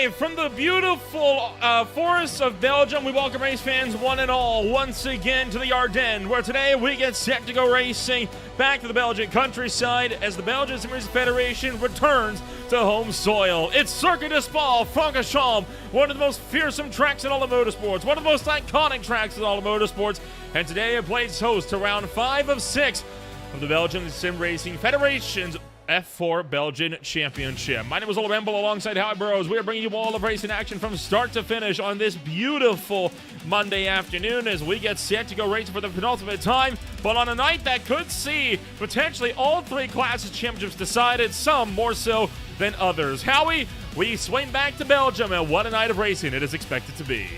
live from the beautiful forests of Belgium. We welcome race fans one and all once again to the Ardennes, where today we get set to go racing back to the Belgian countryside as the Belgian Sim Racing Federation returns to home soil. It's Circuit de Spa-Francorchamps, one of the most fearsome tracks in all of motorsports, one of the most iconic tracks in all of motorsports, and today it plays host to round 5 of 6 of the Belgian Sim Racing Federation's F4 Belgian Championship. My name is Ola Remble alongside Howie Burrows. We are bringing you all of racing action from start to finish on this beautiful Monday afternoon as we get set to go racing for the penultimate time, but on a night that could see potentially all 3 classes championships decided, some more so than others. Howie, we swing back to Belgium, and what a night of racing it is expected to be.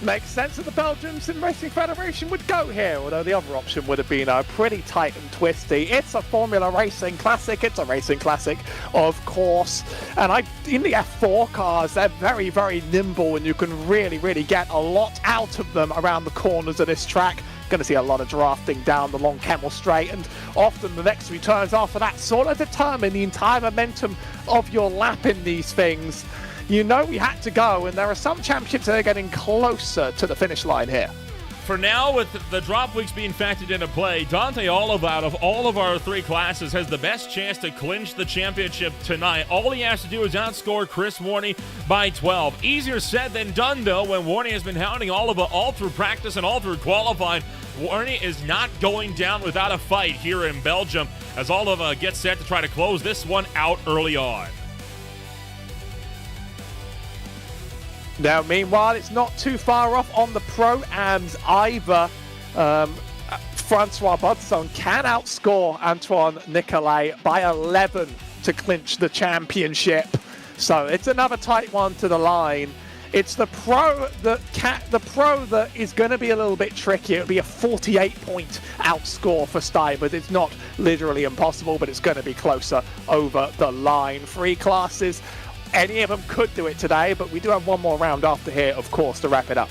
Makes sense that the Belgian Sim Racing Federation would go here, although the other option would have been pretty tight and twisty. It's a Formula Racing Classic. It's a racing classic, of course. And in the F4 cars, they're very, very nimble, and you can really get a lot out of them around the corners of this track. Going to see a lot of drafting down the long Kemmel Straight, and often the next few turns after that sort of determine the entire momentum of your lap in these things. You know we had to go, and there are some championships that are getting closer to the finish line here. For now, with the drop weeks being factored into play, Dante Olive out of all of our 3 classes has the best chance to clinch the championship tonight. All he has to do is outscore Chris Warney by 12. Easier said than done, though, when Warney has been hounding Oliva all through practice and all through qualifying. Warney is not going down without a fight here in Belgium as Oliva gets set to try to close this one out early on. Now, meanwhile, it's not too far off on the Pro-Ams either. Francois Budson can outscore Antoine Nicolai by 11 to clinch the championship. So it's another tight one to the line. It's the Pro that is going to be a little bit tricky. It'll be a 48-point outscore for Stuyvesant. It's not literally impossible, but it's going to be closer over the line. 3 classes. Any of them could do it today, but we do have one more round after here, of course, to wrap it up.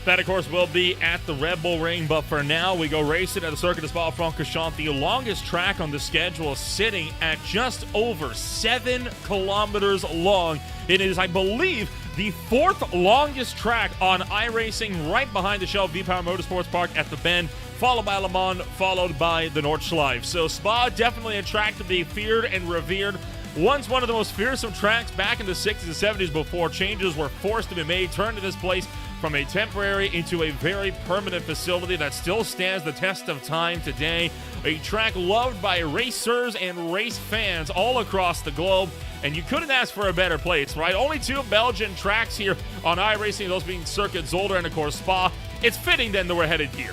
That, of course, will be at the Red Bull Ring, but for now, we go racing at the Circuit de Spa-Francorchamps, the longest track on the schedule, sitting at just over 7 kilometers long. It is, I believe, the 4th longest track on iRacing, right behind the Shell V-Power Motorsports Park at the Bend, followed by Le Mans, followed by the Nordschleife. So Spa, definitely a track to be feared and revered. Once one of the most fearsome tracks back in the 60s and 70s before changes were forced to be made, turned to this place from a temporary into a very permanent facility that still stands the test of time today. A track loved by racers and race fans all across the globe, and you couldn't ask for a better place, right? Only 2 Belgian tracks here on iRacing, those being Circuit Zolder and, of course, Spa. It's fitting then that we're headed here.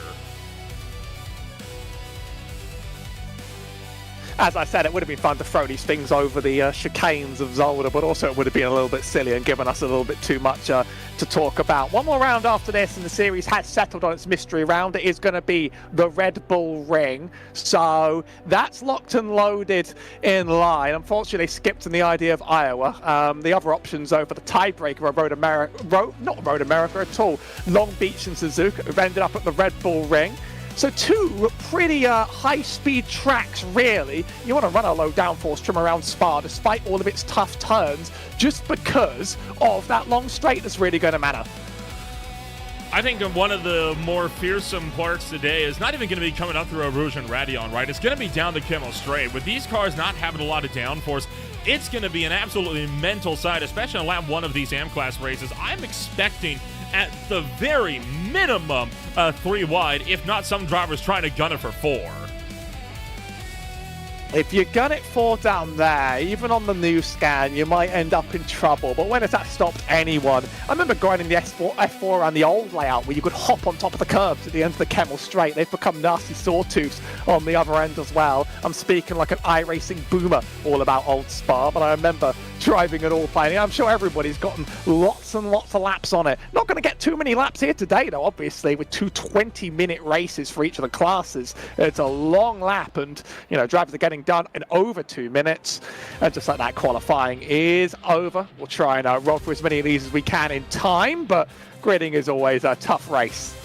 As I said, it would have been fun to throw these things over the chicanes of Zolder, but also it would have been a little bit silly and given us a little bit too much to talk about. One more round after this, and the series has settled on its mystery round. It is going to be the Red Bull Ring, so that's locked and loaded in line. Unfortunately, they skipped on the idea of Iowa. The other options over the tiebreaker are not Road America at all, Long Beach and Suzuka, who've ended up at the Red Bull Ring. So 2 pretty high-speed tracks, really. You want to run a low downforce trim around Spa despite all of its tough turns, just because of that long straight that's really going to matter. I think one of the more fearsome parts today is not even going to be coming up through Rouge and Radion, right? It's going to be down the Kemmel Straight. With these cars not having a lot of downforce, it's going to be an absolutely mental side, especially on lap 1 of these AM-Class races. I'm expecting at the very minimum 3 wide, if not some drivers trying to gun it for 4. If you gun it 4 down there, even on the new scan, you might end up in trouble. But when has that stopped anyone? I remember grinding the F4 around the old layout where you could hop on top of the curbs at the end of the Kemmel Straight. They've become nasty sawtooths on the other end as well. I'm speaking like an iRacing boomer all about old Spa, but I remember driving it all playing. I'm sure everybody's gotten lots and lots of laps on it. Not going to get too many laps here today, though, obviously, with 2 20-minute races for each of the classes. It's a long lap, and, you know, drivers are getting done in over 2 minutes. And just like that, qualifying is over. We'll try and roll through as many of these as we can in time, but gridding is always a tough race.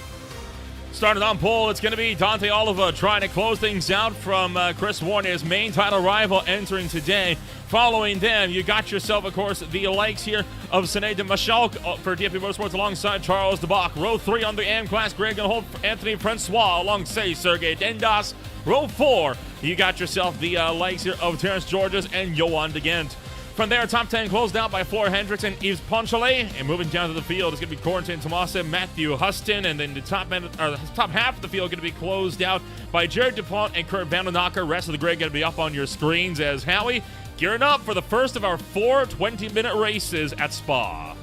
Starting on pole, it's going to be Dante Oliva trying to close things out from Chris Warner, his main title rival entering today. Following them, you got yourself, of course, the likes here of Sinead de Machalk for DFB Motorsports alongside Charles de Bach. Row 3 on the AM class, Greg going to hold Anthony Francois alongside Sergey Dendas. Row 4, you got yourself the likes here of Terrence Georges and Johan de Gent. From there, top 10 closed out by Flora Hendricks and Yves Ponchelet. And moving down to the field, it's going to be Corentin Tomasa, Matthew Huston. And then the top half of the field going to be closed out by Jared DuPont and Kurt Vandenacker. Rest of the grid going to be up on your screens as Howie gearing up for the first of our 4 20-minute races at Spa.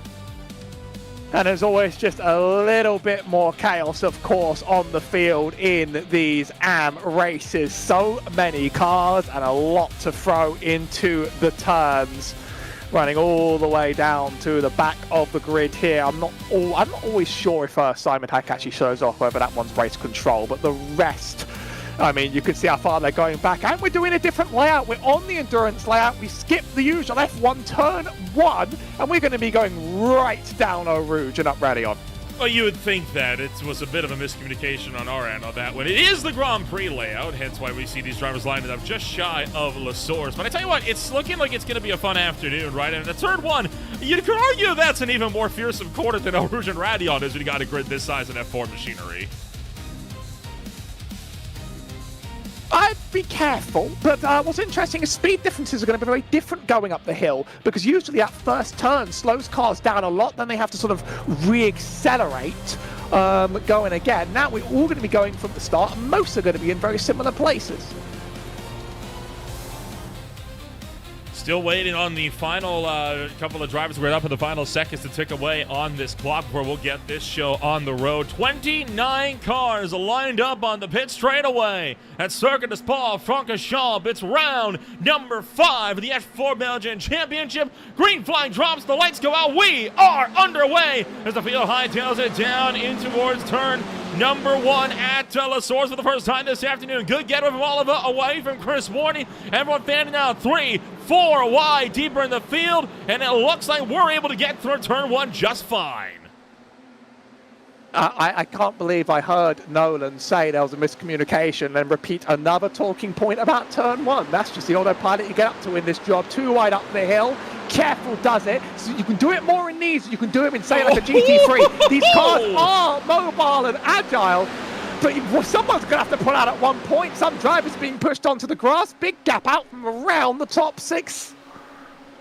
And there's always just a little bit more chaos, of course, on the field in these AM races. So many cars and a lot to throw into the turns. Running all the way down to the back of the grid here. I'm not always sure if Simon Hack actually shows off whether that one's race control, but the rest, I mean, you can see how far they're going back. And we're doing a different layout. We're on the endurance layout. We skipped the usual F1 turn 1, and we're going to be going right down Eau Rouge and up Raidillon. Well, you would think that it was a bit of a miscommunication on our end on that one. It is the Grand Prix layout, hence why we see these drivers lining up just shy of La Source. But I tell you what, it's looking like it's going to be a fun afternoon, right? And the third one, you could argue that's an even more fearsome quarter than Eau Rouge and Raidillon is when you got a grid this size in F4 machinery. I'd be careful, but what's interesting is speed differences are going to be very different going up the hill, because usually that first turn slows cars down a lot, then they have to sort of re-accelerate going again. Now we're all going to be going from the start, and most are going to be in very similar places. Still waiting on the final couple of drivers. We're up in the final seconds to tick away on this clock before we'll get this show on the road. 29 cars lined up on the pit straightaway at Circuit de Spa Francorchamps. It's round number 5 of the F4 Belgian Championship. Green flag drops, the lights go out. We are underway as the field hightails it down in towards turn number 1 at La Source for the first time this afternoon. Good getaway from Oliver away from Chris Warney. Everyone fanning out 3, 4 wide deeper in the field, and it looks like we're able to get through turn 1 just fine. I can't believe I heard Nolan say there was a miscommunication and repeat another talking point about turn 1. That's just the autopilot you get up to in this job. Too wide up the hill. Careful does it. So you can do it more in these. You can do it in, say, like a GT3. These cars are mobile and agile, but someone's going to have to pull out at one point. Some drivers being pushed onto the grass. Big gap out from around the top 6.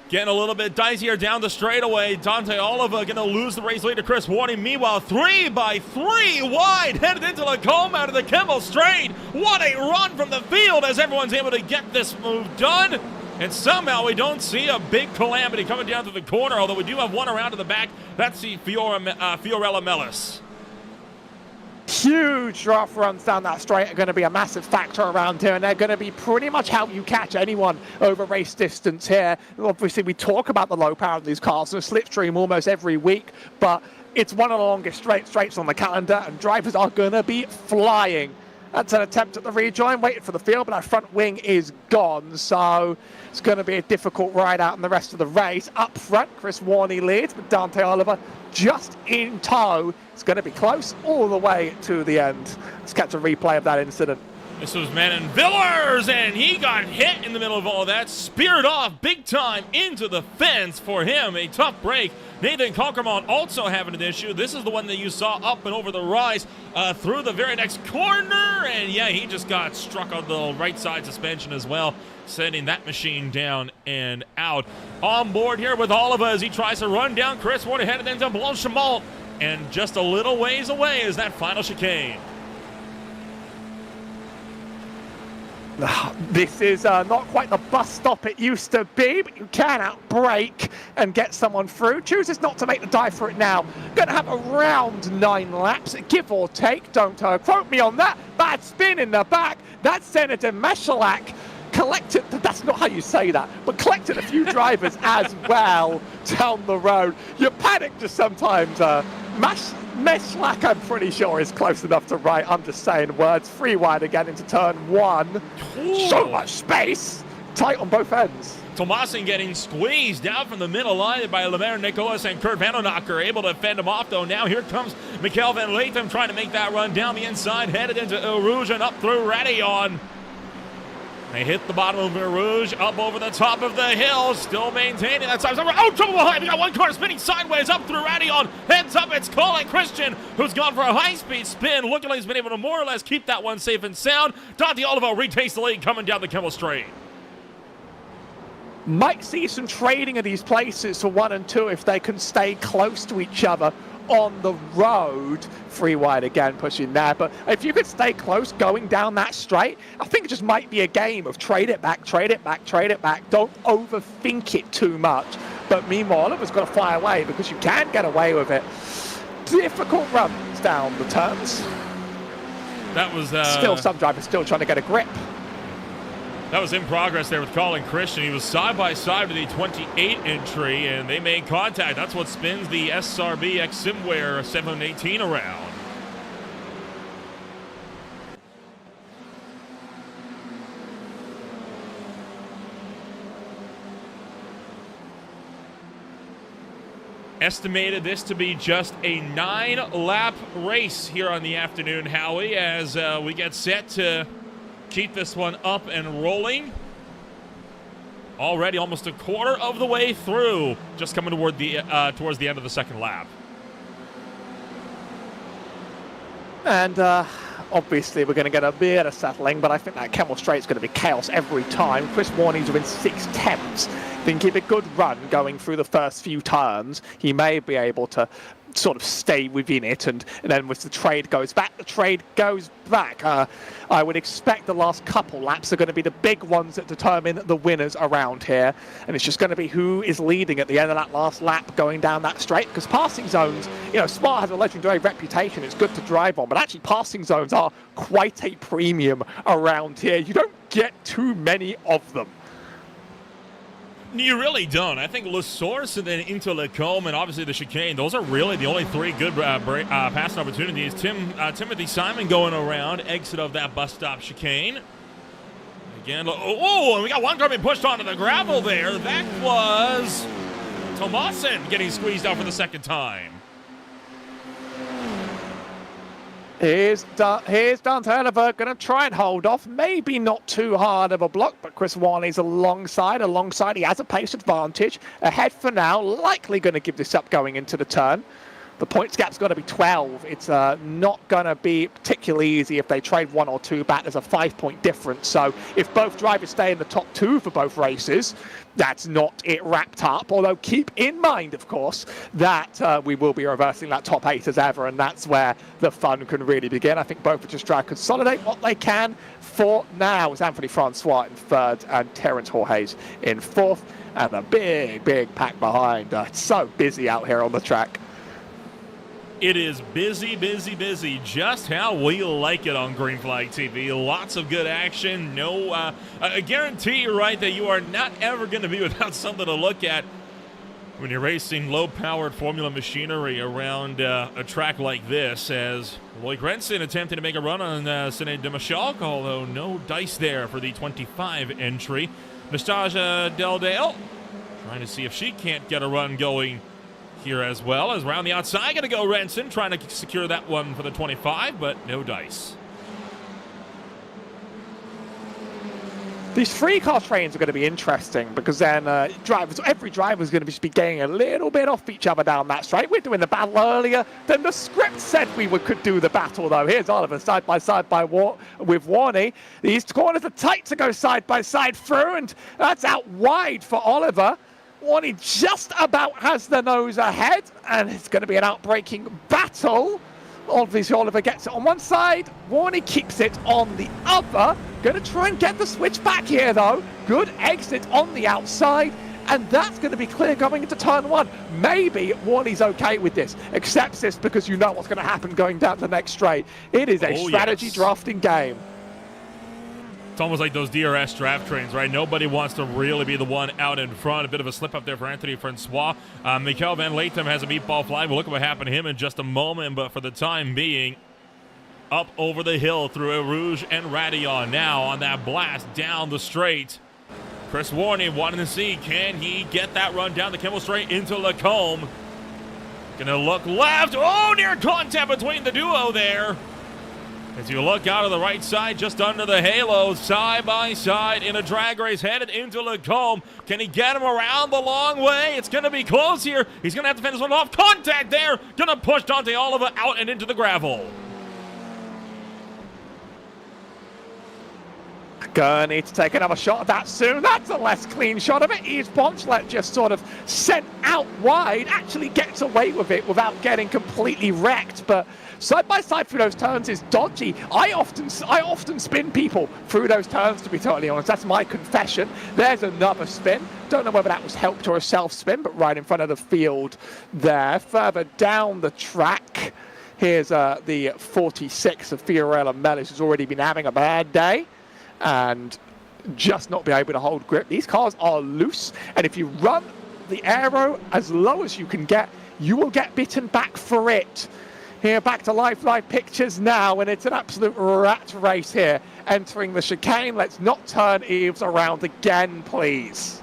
Getting a little bit dicier down the straightaway. Dante Oliva going to lose the race lead to Chris Warney. Meanwhile, 3 by 3 wide, headed into the comb out of the Kimmel Straight. What a run from the field as everyone's able to get this move done. And somehow we don't see a big calamity coming down to the corner, although we do have one around to the back. That's the Fiorella Mellis. Huge rough runs down that straight are going to be a massive factor around here, and they're going to be pretty much how you catch anyone over race distance here. Obviously, we talk about the low power of these cars, and slipstream almost every week, but it's one of the longest straights on the calendar, and drivers are going to be flying. That's an attempt at the rejoin, waiting for the field, but our front wing is gone, so it's going to be a difficult ride out in the rest of the race. Up front, Chris Warney leads, but Dante Oliva just in tow. It's going to be close all the way to the end. Let's catch a replay of that incident. This was Manon Villers, and he got hit in the middle of all that, speared off big time into the fence for him. A tough break. Nathan Conkermont also having an issue. This is the one that you saw up and over the rise through the very next corner, and yeah, he just got struck on the right side suspension as well, sending that machine down and out. On board here with Oliva as he tries to run down Chris Warner, headed into Blanchimont, and just a little ways away is that final chicane. This is not quite the bus stop it used to be, but you can outbrake and get someone through. Chooses not to make the dive for it now. Going to have around 9 laps, give or take. Don't quote me on that. Bad spin in the back. That's Senator Meshalak. Collected, that's not how you say that, but collected a few drivers as well down the road. You panic just sometimes. Meshlak, I'm pretty sure, is close enough to right. I'm just saying words. 3 wide again into turn 1. Ooh. So much space. tight on both ends. Tomasin getting squeezed down from the middle line by Lemaire Nicholas and Kurt Vandernacker, able to fend him off, though. Now here comes Mikel van Latham trying to make that run down the inside, headed into Eau Rouge and up through Radillon. They hit the bottom of Eau Rouge, up over the top of the hill, still maintaining that side. Oh, trouble behind. We got one car spinning sideways up through Radillon. Heads up, it's Colin Christian, who's gone for a high-speed spin. Looking like he's been able to more or less keep that one safe and sound. Dante Olivo retakes the lead coming down the Kemmel Straight. Might see some trading of these places for 1 and 2 if they can stay close to each other on the road. 3 wide again, pushing there. But if you could stay close going down that straight, I think it just might be a game of trade it back, trade it back, trade it back. Don't overthink it too much. But meanwhile, Oliver's got to fly away because you can get away with it. Difficult runs down the turns. That was still some drivers still trying to get a grip. That was in progress there with Colin Christian. He was side by side with the 28 entry, and they made contact. That's what spins the SRB X Simware 718 around. Estimated this to be just a 9-lap race here on the afternoon, Howie, as we get set to keep this one up and rolling. Already almost a quarter of the way through, just coming toward the towards the end of the second lap. And obviously we're going to get a bit of settling, but I think that Kemmel Straight is going to be chaos every time. Chris Warney's within 6/10. If he can keep a good run going through the first few turns, he may be able to sort of stay within it, and then with the trade goes back, I would expect the last couple laps are going to be the big ones that determine the winners around here, and it's just going to be who is leading at the end of that last lap going down that straight, because passing zones, you know, Spa has a legendary reputation, it's good to drive on, but actually passing zones are quite a premium around here. You don't get too many of them. You really don't. I think La Source and then into Lacombe and obviously the chicane, those are really the only 3 good passing opportunities. Timothy Simon going around, exit of that bus stop chicane. Again, and we got one car being pushed onto the gravel there. That was Tomasin getting squeezed out for the second time. Here's Dante Oliver going to try and hold off. Maybe not too hard of a block, but Chris Warney's alongside. He has a pace advantage. Ahead for now, likely going to give this up going into the turn. The points gap's got to be 12. It's not going to be particularly easy if they trade 1 or 2 back. There's a 5-point difference. So if both drivers stay in the top 2 for both races, that's not it wrapped up. Although keep in mind, of course, that we will be reversing that top 8 as ever, and that's where the fun can really begin. I think both will just try to consolidate what they can for now. It's Anthony Francois in 3rd and Terence Jorges in 4th, and a big pack behind. It's so busy out here on the track. It is busy, just how we like it on Green Flag TV. Lots of good action. No, I guarantee you, right, that you are not ever going to be without something to look at when you're racing low-powered Formula machinery around a track like this, as Loic Renson attempting to make a run on Sinead Demachalk, although no dice there for the 25 entry. Nastasia Deldale trying to see if she can't get a run going here as well, as around the outside going to go Renson, trying to secure that one for the 25, but no dice. These 3-car trains are going to be interesting, because then every driver is going to be getting a little bit off each other down that straight. We're doing the battle earlier than the script said could do the battle, though. Here's Oliver side by side with Warney. These corners are tight to go side by side through, and that's out wide for Oliver. Warney just about has the nose ahead, and it's going to be an outbreaking battle. Obviously, Oliver gets it on one side. Warney keeps it on the other. Going to try and get the switch back here, though. Good exit on the outside, and that's going to be clear going into turn 1. Maybe Warney's okay with this, accepts this, because you know what's going to happen going down the next straight. It is a strategy drafting game. It's almost like those DRS draft trains, right? Nobody wants to really be the one out in front. A bit of a slip up there for Anthony Francois. Mikel van Latham has a meatball fly. We'll look at what happened to him in just a moment, but for the time being, up over the hill through Eau Rouge and Radillon. Now on that blast down the straight. Chris Warney wanting to see, can he get that run down the Kimmel Straight into Lacombe? Gonna look left. Oh, near contact between the duo there. As you look out of the right side, just under the halo, side by side in a drag race, headed into Lacombe. Can he get him around the long way? It's going to be close here. He's going to have to finish one off. Contact there. Going to push Dante Oliva out and into the gravel. Gonna need to take another shot at that soon. That's a less clean shot of it. Yves Poncelet just sort of sent out wide, actually gets away with it without getting completely wrecked, but side by side through those turns is dodgy. I often spin people through those turns, to be totally honest. That's my confession. There's another spin. Don't know whether that was helped or a self-spin, but right in front of the field there. Further down the track, here's the 46 of Fiorella Mellis, who's already been having a bad day and just not be able to hold grip. These cars are loose, and if you run the aero as low as you can get, you will get bitten back for it. Here, back to live pictures now, and it's an absolute rat race here, entering the chicane. Let's not turn Yves around again, please.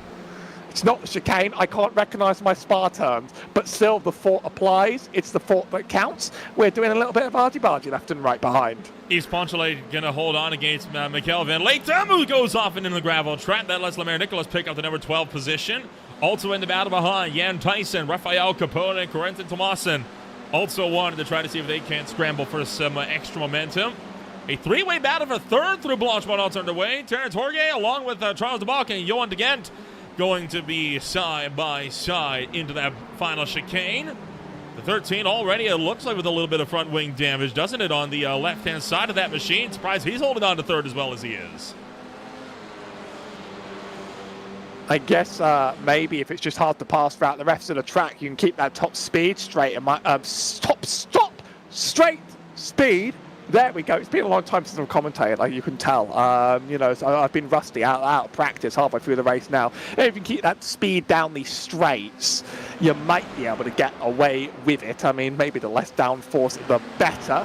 It's not the chicane. I can't recognise my Spa terms, but still the fort applies. It's the fort that counts. We're doing a little bit of argy-bargy left and right behind. Yves Poncelet going to hold on against Mikel Van Leetem, who goes off into the gravel trap. That lets Lemaire Nicholas pick up the number 12 position. Also in the battle behind, Jan Tyson, Rafael Capone, and Corentin Tomasin also wanted to try to see if they can't scramble for some extra momentum. A three-way battle for third through Blanchemont also underway. Terrence Jorge along with Charles de Balk and Johan de Gent going to be side by side into that final chicane. The 13 already, it looks like with a little bit of front wing damage, doesn't it, on the left-hand side of that machine? Surprised he's holding on to third as well as he is. I guess maybe if it's just hard to pass throughout the rest of the track, you can keep that top speed straight. And stop straight speed. There we go. It's been a long time since I've commentated, like you can tell. So I've been rusty out of practice halfway through the race now. If you can keep that speed down these straights, you might be able to get away with it. I mean, maybe the less downforce, the better.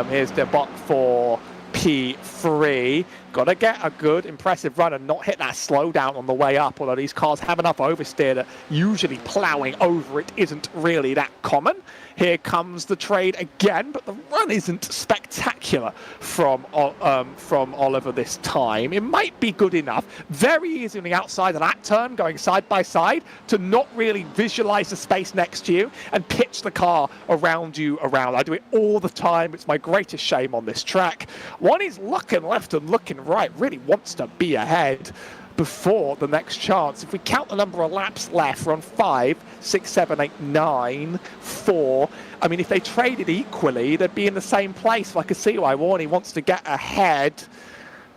Here's the Bok for P3. Got to get a good, impressive run and not hit that slowdown on the way up, although these cars have enough oversteer that usually ploughing over it isn't really that common. Here comes the trade again, but the run isn't spectacular from Oliver this time. It might be good enough, very easy on the outside of that turn, going side by side, to not really visualize the space next to you and pitch the car around you around. I do it all the time. It's my greatest shame on this track. One is looking left and looking right, really wants to be ahead before the next chance. If we count the number of laps left, we're on 5, 6, 7, 8, 9, 4. I mean, if they traded equally, they'd be in the same place. So I could see why Warney wants to get ahead.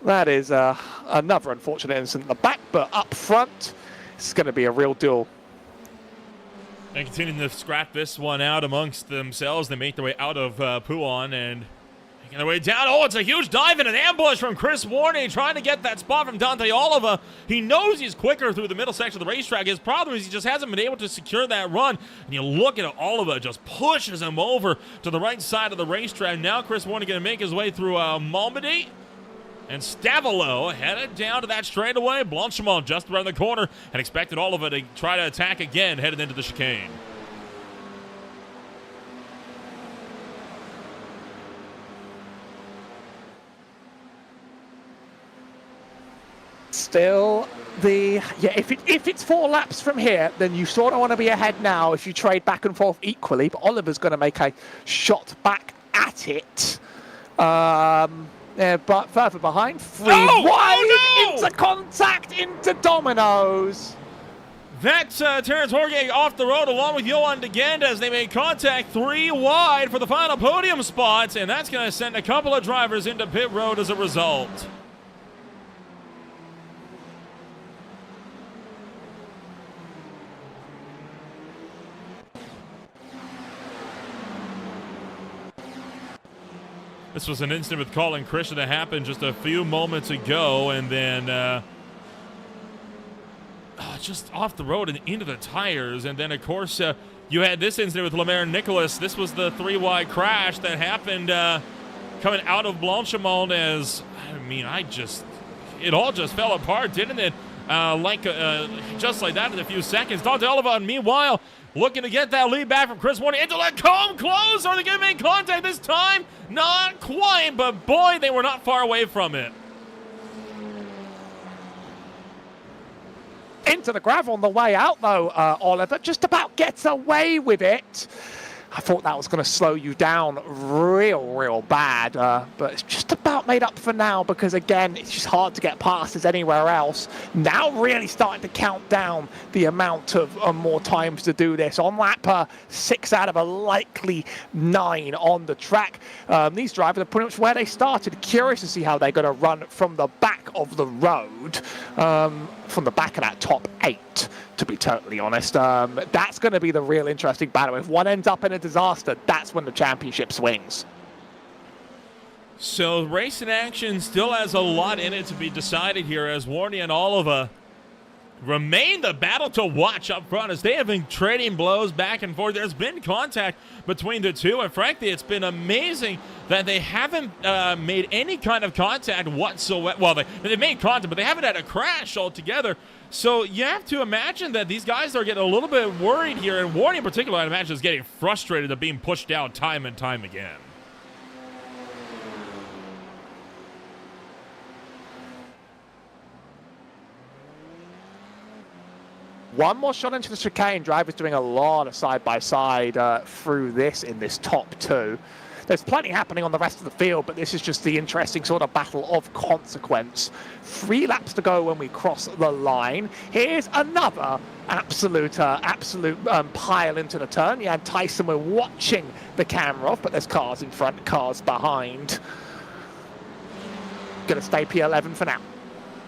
That is another unfortunate incident at the back, but up front, it's going to be a real duel. And continuing to scrap this one out amongst themselves, they make their way out of Pouan and making their way down. Oh, it's a huge dive and an ambush from Chris Warney trying to get that spot from Dante Oliva. He knows he's quicker through the middle section of the racetrack. His problem is he just hasn't been able to secure that run. And you look at Oliva, just pushes him over to the right side of the racetrack. Now Chris Warney going to make his way through Malmedy. And Stavolo headed down to that straightaway. Blanchemont just around the corner and expected Oliva to try to attack again headed into the chicane. Still, if it's 4 laps from here, then you sort of want to be ahead now if you trade back and forth equally. But Oliver's going to make a shot back at it. But further behind, wide into contact into Dominoes. That's Terrence Jorge off the road along with Johan de Gent as they make contact 3 wide for the final podium spots, and that's going to send a couple of drivers into pit road as a result. This was an incident with Colin Christian that happened just a few moments ago, and then just off the road and into the tires. And then, of course, you had this incident with Lemaire Nicholas. This was the 3-wide crash that happened coming out of Blanchemont as, it all just fell apart, didn't it? just like that in a few seconds. Dante Oliver, meanwhile, looking to get that lead back from Chris Warney into the comb close. Are they going to make contact this time? Not quite, but boy, they were not far away from it. Into the gravel on the way out, though, Oliver just about gets away with it. I thought that was going to slow you down real bad, but it's just about made up for now because, again, it's just hard to get past as anywhere else. Now really starting to count down the amount of more times to do this. On lap 6 out of a likely 9 on the track. These drivers are pretty much where they started. Curious to see how they're going to run from the back of the road, from the back of that top 8. To be totally honest, that's going to be the real interesting battle. If one ends up in a disaster, that's when the championship swings. So racing action still has a lot in it to be decided here as Warney and Oliver remain the battle to watch up front as they have been trading blows back and forth. There's been contact between the two, and frankly, it's been amazing that they haven't made any kind of contact whatsoever. Well, they've made contact, but they haven't had a crash altogether. So you have to imagine that these guys are getting a little bit worried here, and Warney in particular, I imagine, is getting frustrated at being pushed down time and time again. One more shot into the chicane. Drivers doing a lot of side-by-side through this in this top 2. There's plenty happening on the rest of the field, but this is just the interesting sort of battle of consequence. 3 laps to go when we cross the line. Here's another absolute pile into the turn. Yeah, Tyson, we're watching the camera off, but there's cars in front, cars behind. Gonna stay P11 for now.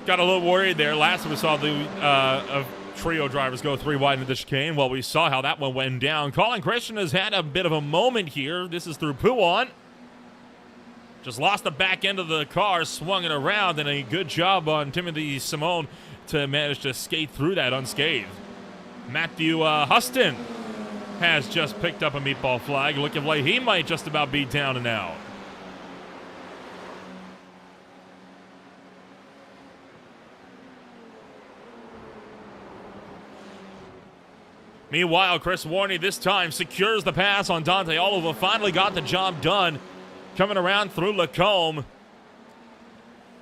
Got a little worried there. Last time we saw the trio drivers go 3 wide into the chicane. Well, we saw how that one went down. Colin Christian has had a bit of a moment here. This is through Pouon. Just lost the back end of the car, swung it around, and a good job on Timothy Simone to manage to skate through that unscathed. Matthew Huston has just picked up a meatball flag, looking like he might just about be down and out. Meanwhile, Chris Warney this time secures the pass on Dante Oliver. Finally got the job done. Coming around through Lacombe.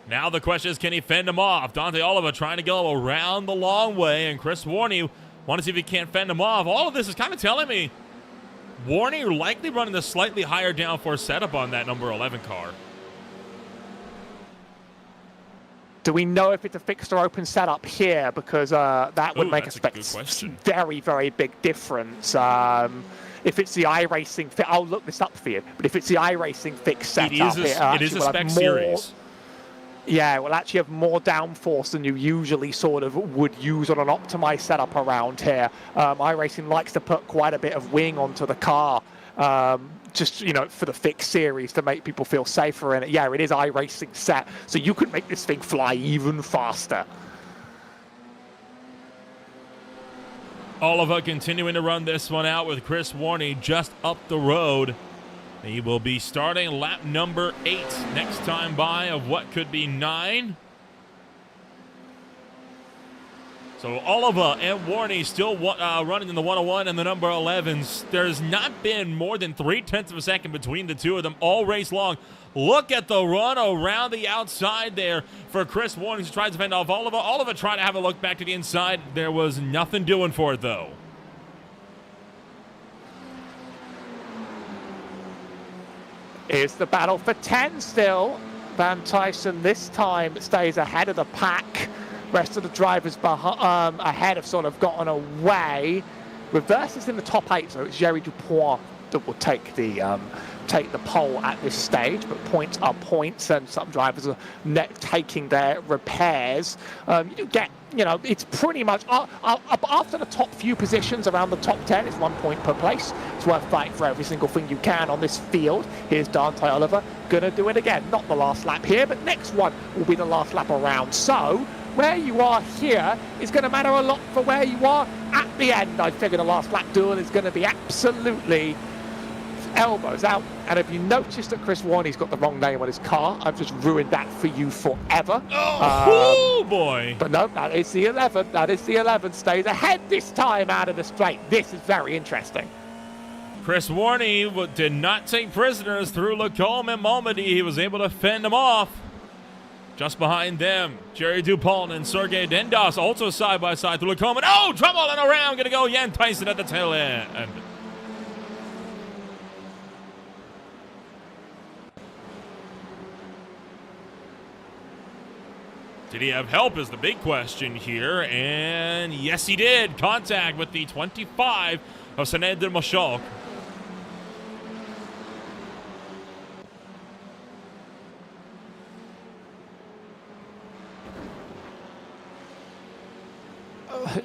Now the question is, can he fend him off? Dante Oliver trying to go around the long way, and Chris Warney want to see if he can't fend him off. All of this is kind of telling me Warney likely running the slightly higher downforce setup on that number 11 car. Do we know if it's a fixed or open setup here? Because that would make a very big difference. If it's the iRacing, I'll look this up for you. But if it's the iRacing fixed setup, it is a spec series. Yeah, it will actually have more downforce than you usually sort of would use on an optimized setup around here. iRacing likes to put quite a bit of wing onto the car. Just, you know, for the fixed series to make people feel safer in it. Yeah, it is iRacing set, so you could make this thing fly even faster. Oliver continuing to run this one out with Chris Warney just up the road. He will be starting lap number 8 next time by of what could be 9. So Oliver and Warney still running in the 101 and the number 11s. There's not been more than 0.3 of a second between the two of them all race long. Look at the run around the outside there for Chris Warney, who tries to fend off Oliver. Oliver trying to have a look back to the inside. There was nothing doing for it, though. Here's the battle for 10 still. Van Tyson this time stays ahead of the pack. Rest of the drivers ahead have sort of gotten away. Reverse is in the top 8, so it's Jerry Dupont that will take the pole at this stage. But points are points, and some drivers are taking their repairs. You get, you know, it's pretty much after the top few positions around the top 10, it's 1 point per place. It's worth fighting for every single thing you can on this field. Here's Dante Oliver, gonna do it again. Not the last lap here, but next one will be the last lap around. So where you are here is going to matter a lot for where you are at the end. I figure the last lap duel is going to be absolutely elbows out. And if you notice that Chris Warney's got the wrong name on his car, I've just ruined that for you forever. Oh, boy. But no, that is the 11. That is the 11. Stays ahead this time out of the straight. This is very interesting. Chris Warney did not take prisoners through Lacombe and Malmedy. He was able to fend them off. Just behind them, Jerry Dupont and Sergey Dendas also side by side through Lacombe. And oh, trouble and around. Going to go Jan Tyson at the tail end. Did he have help is the big question here. And yes, he did. Contact with the 25 of Sened Moshok.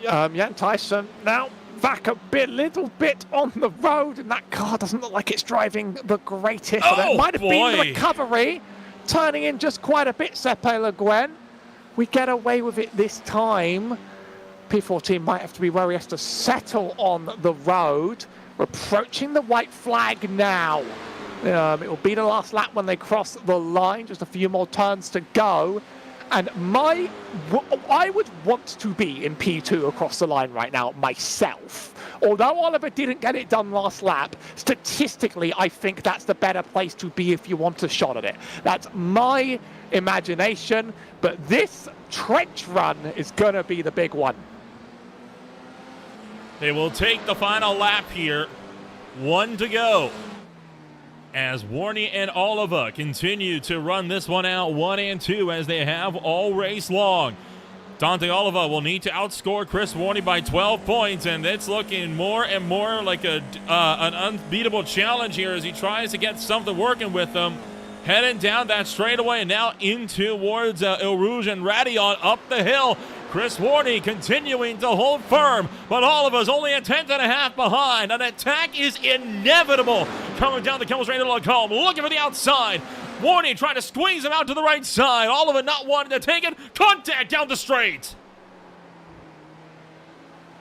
Jan Tyson now back a little bit on the road, and that car doesn't look like it's driving the greatest. Oh, that might have been the boy. recovery, turning in just quite a bit. Sepe Le Guin, we get away with it this time. P14 might have to be where he has to settle on the road. We're approaching the white flag now. It will be the last lap when they cross the line. Just a few more turns to go. And I would want to be in P2 across the line right now myself. Although Oliver didn't get it done last lap, statistically, I think that's the better place to be if you want a shot at it. That's my imagination, but this trench run is going to be the big one. They will take the final lap here. 1 to go. As Warney and Oliver continue to run this one out 1 and 2 as they have all race long. Dante Oliva will need to outscore Chris Warney by 12 points, and it's looking more and more like an unbeatable challenge here as he tries to get something working with them. Heading down that straightaway and now in towards El Rouge and Radion up the hill. Chris Warney continuing to hold firm, but Oliver's only a tenth and a half behind. An attack is inevitable coming down the Kimmel Straight into Lacombe, looking for the outside. Warney trying to squeeze him out to the right side. Oliver not wanting to take it. Contact down the straight.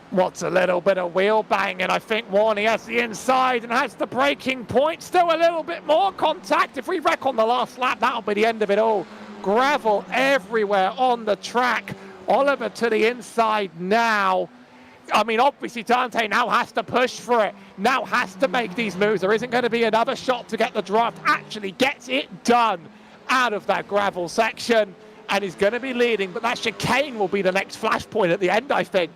What's a little bit of wheel banging? I think Warney has the inside and has the braking point. Still a little bit more contact. If we wreck on the last lap, that'll be the end of it all. Gravel everywhere on the track. Oliver to the inside now. I mean, obviously Dante now has to push for it. Now has to make these moves. There isn't going to be another shot to get the draft. Actually gets it done out of that gravel section. And he's going to be leading. But that chicane will be the next flashpoint at the end, I think.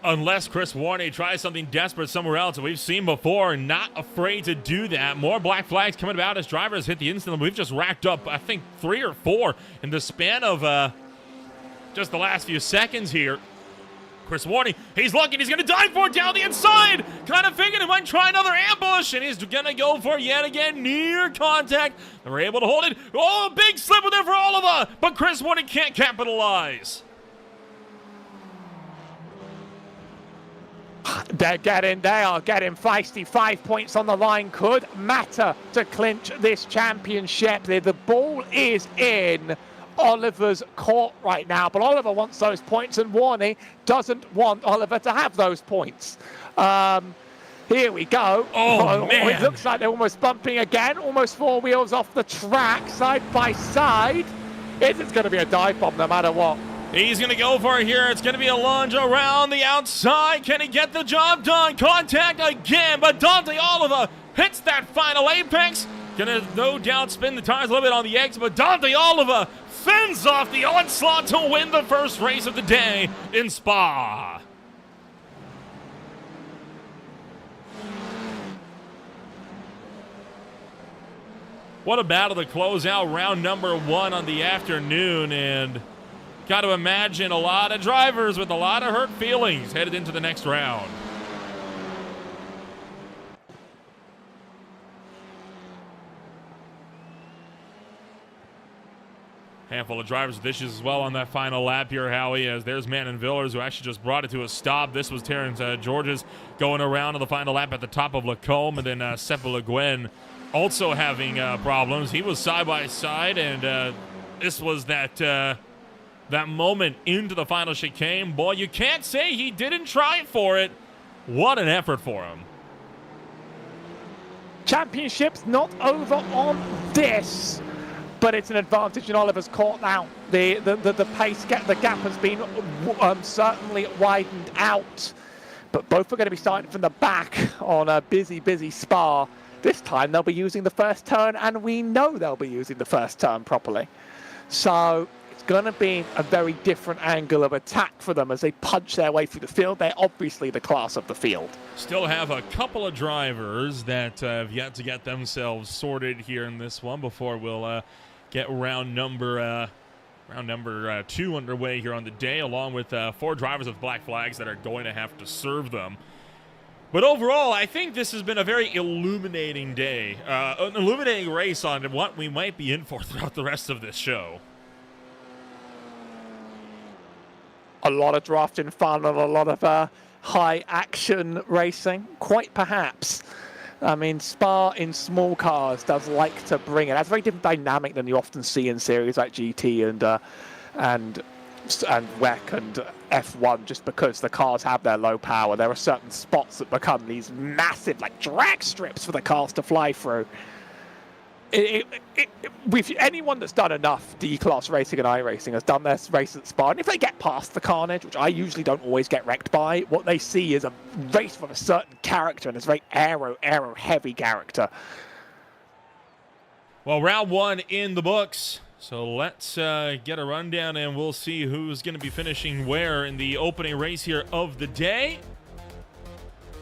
Unless Chris Warney tries something desperate somewhere else that we've seen before, not afraid to do that. More black flags coming about as drivers hit the instant. We've just racked up, I think, 3 or 4 in the span of just the last few seconds here. Chris Warney, he's looking, he's going to dive for it down the inside. Kind of thinking he might try another ambush, and he's going to go for it yet again. Near contact. They're able to hold it. Oh, a big slip there for Oliver, but Chris Warney can't capitalize. They are getting feisty. 5 points on the line could matter to clinch this championship. The ball is in Oliver's court right now, but Oliver wants those points and Warney doesn't want Oliver to have those points. Here we go. Oh, man. It looks like they're almost bumping again. Almost 4 wheels off the track, side by side. It's going to be a dive bomb no matter what. He's going to go for it here. It's going to be a lunge around the outside. Can he get the job done? Contact again, but Dante Oliver hits that final apex. Going to no doubt spin the tires a little bit on the exit, but Dante Oliver fends off the onslaught to win the first race of the day in Spa. What a battle to close out round number 1 on the afternoon, and got to imagine a lot of drivers with a lot of hurt feelings headed into the next round. Handful of drivers with issues as well on that final lap here, Howie, as there's Manon Villers, who actually just brought it to a stop. This was Terrence Georges going around on the final lap at the top of Lacombe, and then Sepe Le Guin also having problems. He was side by side, and this was that moment into the final chicane. Boy, you can't say he didn't try for it. What an effort for him. Championship's not over on this, but it's an advantage in Oliver's court now. The pace gap, the gap has been certainly widened out, but both are going to be starting from the back on a busy Spa. This time they'll be using the first turn, and we know they'll be using the first turn properly. So it's going to be a very different angle of attack for them as they punch their way through the field. They're obviously the class of the field. Still have a couple of drivers that have yet to get themselves sorted here in this one before we'll get round number 2 underway here on the day, along with 4 drivers with black flags that are going to have to serve them. But overall, I think this has been a very illuminating day, an illuminating race on what we might be in for throughout the rest of this show. A lot of drafting fun and a lot of high-action racing, quite perhaps. I mean, Spa in small cars does like to bring it. That's a very different dynamic than you often see in series like GT and WEC and F1, just because the cars have their low power. There are certain spots that become these massive, like, drag strips for the cars to fly through. Anyone that's done enough D-class racing and iRacing has done their race at Spa, and if they get past the carnage, which I usually don't always get wrecked by, what they see is a race with a certain character, and it's a very aero-heavy character. Well, round 1 in the books. So let's get a rundown, and we'll see who's going to be finishing where in the opening race here of the day.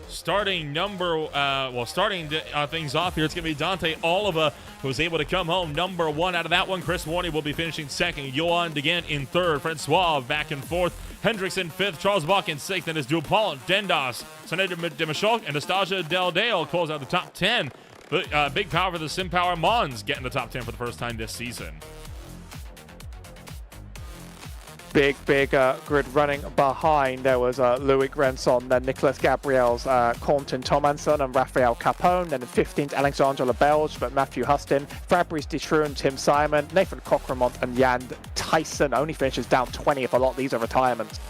Starting things off here, it's going to be Dante Oliva, who's able to come home number 1 out of that one. Chris Warney will be finishing 2nd. Johan Degen in 3rd. Francois back in 4th. Hendricks in 5th. Charles Bach in 6th. And it's Dupont, Dendas, Sonet de Michok, and Anastasia Del Dale close out the top 10. But big power for the SimPower Mons getting the top 10 for the first time this season. Big grid running behind. There was Louis Grenson, then Nicolas Gabriels, Quentin Thomanson and Raphael Capone. Then in 15th, Alexandre Lebelge, but Matthew Hustin, Fabrice Detrue, Tim Simon, Nathan Cockremont and Jan Tyson. Only finishes down 20th. A lot of these are retirements.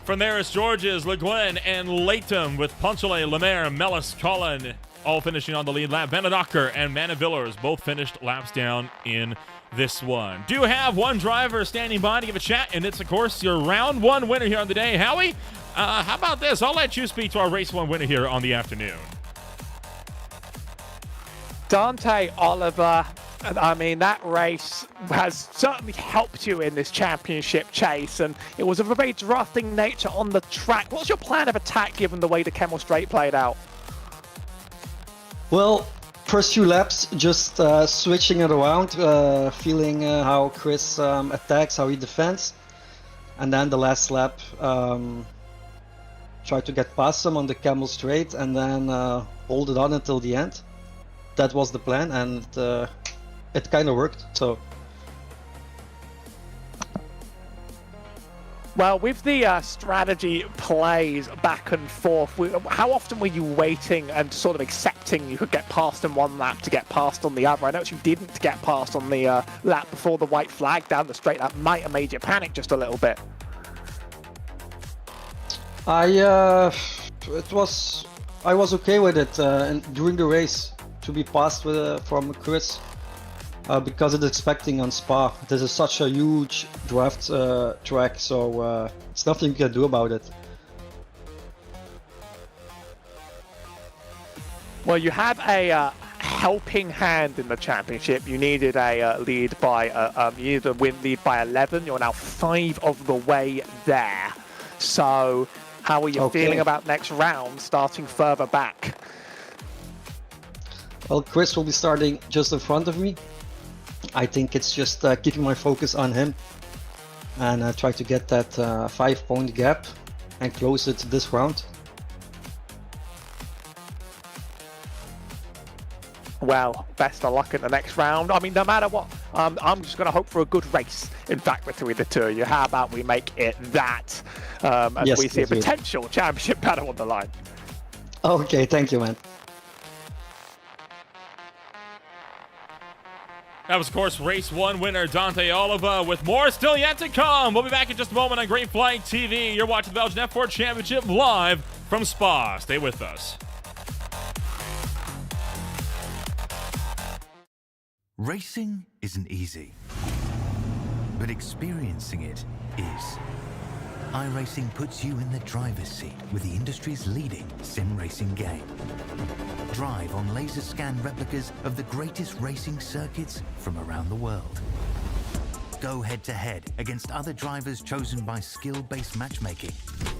From there, it's Georges, Le Guin, and Latham with Poncelet, Lemaire, Mellis, Collin, all finishing on the lead lap. Vandenacker and Manavillers both finished laps down in this one. Do have one driver standing by to give a chat, and it's, of course, your round 1 winner here on the day. Howie, how about this? I'll let you speak to our race 1 winner here on the afternoon. Dante Oliver, I mean, that race has certainly helped you in this championship chase, and it was of a very drafting nature on the track. What's your plan of attack given the way the Kemmel Straight played out? Well, first few laps, just switching it around, feeling how Chris attacks, how he defends. And then the last lap, try to get past him on the Kemmel Straight and then hold it on until the end. That was the plan, and it kind of worked. So. Well, with the strategy plays back and forth, how often were you waiting and sort of accepting you could get past in one lap to get past on the other? I noticed you didn't get past on the lap before the white flag down the straight. That might have made you panic just a little bit. I was okay with it and during the race to be passed from Chris. Because it's expecting on Spa. This is such a huge draft track, so it's nothing you can do about it. Well, you have a helping hand in the championship. You needed a lead by you needed a win lead by 11. You're now 5 of the way there. So, how are you feeling about next round, starting further back? Well, Chris will be starting just in front of me. I think it's just keeping my focus on him and try to get that 5-point gap and close it this round. Well, best of luck in the next round. I mean, no matter what, I'm just going to hope for a good race, in fact, between the two of you. How about we make it that as we see a potential championship battle on the line? Okay, thank you, man. That was, of course, race 1 winner Dante Oliva, with more still yet to come. We'll be back in just a moment on Great Flight TV. You're watching the Belgian F4 Championship live from Spa. Stay with us. Racing isn't easy, but experiencing it is. iRacing puts you in the driver's seat with the industry's leading sim racing game. Drive on laser scan replicas of the greatest racing circuits from around the world. Go head-to-head against other drivers chosen by skill-based matchmaking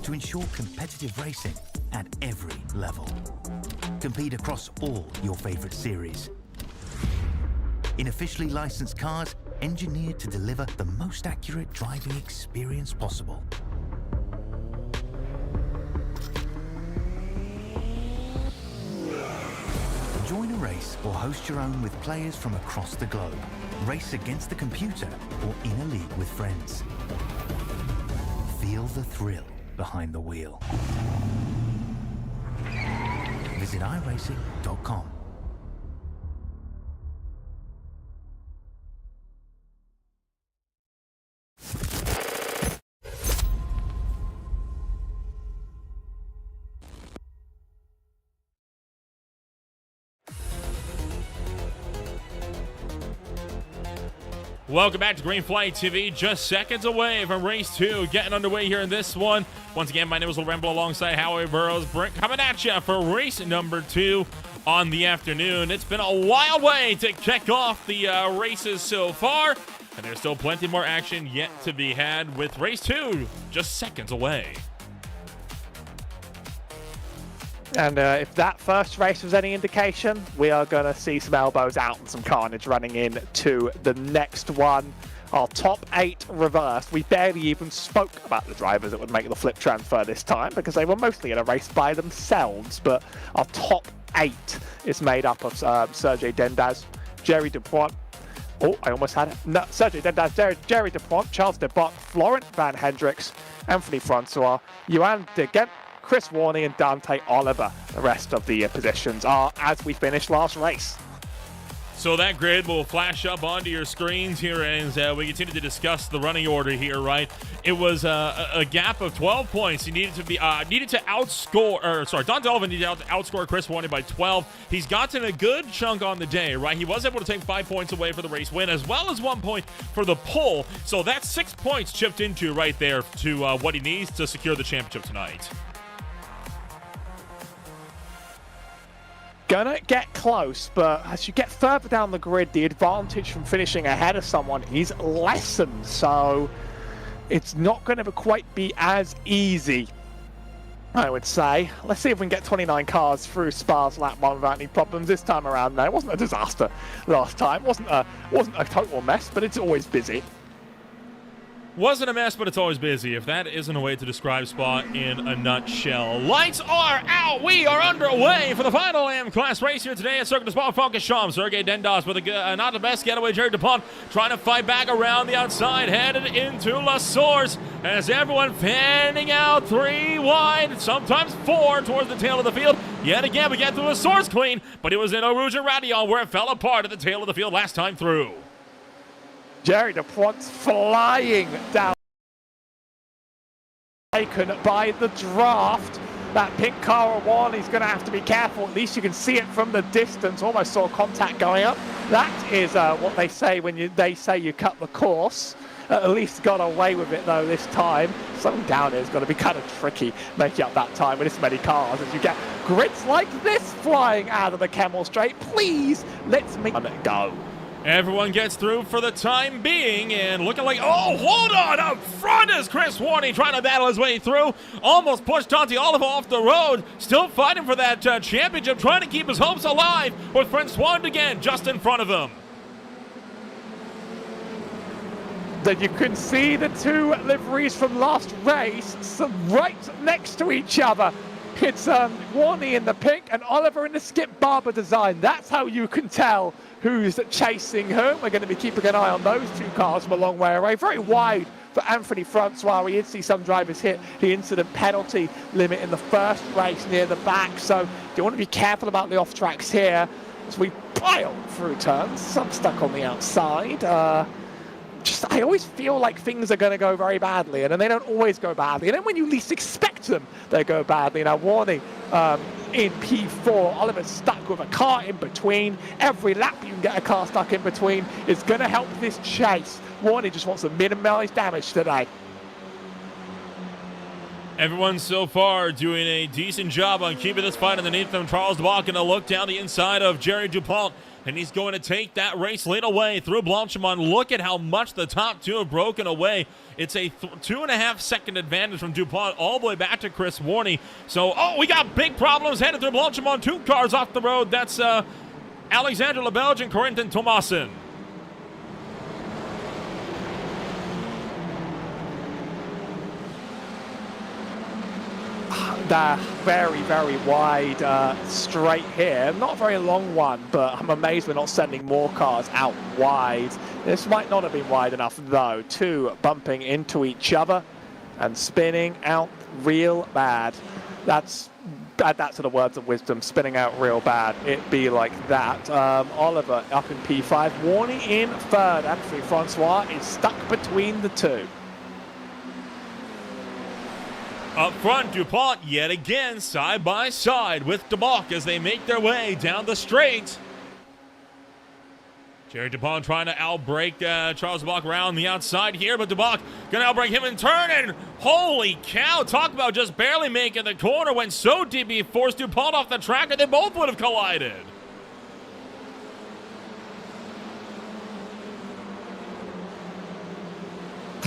to ensure competitive racing at every level. Compete across all your favorite series. In officially licensed cars, engineered to deliver the most accurate driving experience possible. Join a race or host your own with players from across the globe. Race against the computer or in a league with friends. Feel the thrill behind the wheel. Visit iRacing.com. Welcome back to Green Flight TV. Just seconds away from race 2, getting underway here in this one. Once again, my name is Ramble alongside Howie Burrows. Brent coming at you for race number 2 on the afternoon. It's been a wild way to kick off the races so far, and there's still plenty more action yet to be had with race 2 just seconds away. And if that first race was any indication, we are going to see some elbows out and some carnage running in to the next one. Our top 8 reversed. We barely even spoke about the drivers that would make the flip transfer this time because they were mostly in a race by themselves. But our top 8 is made up of Sergey Dendaz, Jerry Dupont. Oh, I almost had it. No, Sergey Dendaz, Jerry Dupont, Charles Debott, Florent Van Hendricks, Anthony Francois, Johan de Gent, Chris Warney and Dante Oliver. The rest of the positions are as we finished last race. So that grid will flash up onto your screens here as we continue to discuss the running order here, right? It was a gap of 12 points. He needed to outscore, Dante Oliver needed to outscore Chris Warney by 12. He's gotten a good chunk on the day, right? He was able to take 5 points away for the race win as well as 1 point for the pole. So that's 6 points chipped into right there to what he needs to secure the championship tonight. Gonna get close, but as you get further down the grid, the advantage from finishing ahead of someone is lessened, so it's not going to quite be as easy, I would say. Let's see if we can get 29 cars through Spa's lap 1 without any problems this time around. No, it wasn't a disaster last time. It wasn't a total mess, but it's always busy. Wasn't a mess, but it's always busy. If that isn't a way to describe Spa in a nutshell. Lights are out. We are underway for the final AM-class race here today at Circuit de Spa-Francorchamps. Sergey Dendas with a not the best getaway. Jerry Dupont trying to fight back around the outside, headed into La Source as everyone fanning out 3 wide, sometimes 4 towards the tail of the field. Yet again, we get to La Source clean, but it was in Eau Rouge and Radion where it fell apart at the tail of the field last time through. Jerry Dupont's flying down, taken by the draft. That pink car on one, he's going to have to be careful. At least you can see it from the distance. Almost saw contact going up. That is what they say when they say you cut the course. At least got away with it though this time. Something down here is going to be kind of tricky making up that time with this many cars as you get grids like this flying out of the Kemmel Straight. Please, let's make it go. Everyone gets through for the time being, and looking like, oh, hold on, up front is Chris Warney trying to battle his way through. Almost pushed Dante Oliver off the road, still fighting for that championship, trying to keep his hopes alive with Francois again just in front of him. Then you can see the 2 liveries from last race right next to each other. It's Warney in the pink and Oliver in the Skip Barber design. That's how you can tell who's chasing whom. We're going to be keeping an eye on those 2 cars from a long way away. Very wide for Anthony Francois. We did see some drivers hit the incident penalty limit in the first race near the back. So you want to be careful about the off tracks here as we pile through turns. Some stuck on the outside. I always feel like things are going to go very badly, and then they don't always go badly. And then when you least expect them, they go badly. Now, Warney in P4. Oliver's stuck with a car in between. Every lap you can get a car stuck in between is going to help this chase. Warney just wants to minimize damage today. Everyone so far doing a decent job on keeping this fight underneath them. Charles DeBach going to look down the inside of Jerry DuPont, and he's going to take that race lead away through Blanchimont. Look at how much the top two have broken away. It's a 2.5 second advantage from DuPont all the way back to Chris Warney. So, we got big problems headed through Blanchimont. 2 cars off the road. That's Alexander LeBelge and Corentin Thomassen. They're very, very wide straight here. Not a very long one, but I'm amazed we're not sending more cars out wide. This might not have been wide enough, though. 2 bumping into each other and spinning out real bad. That's sort of words of wisdom, spinning out real bad. It be like that. Oliver up in P5, Warney in 3rd, and Francois is stuck between the 2. Up front, DuPont yet again side by side with DeBach as they make their way down the straight. Jerry DuPont trying to outbrake Charles DeBach around the outside here, but DeBach going to outbrake him in turn, and holy cow, talk about just barely making the corner. Went so deep he forced DuPont off the track, and they both would have collided.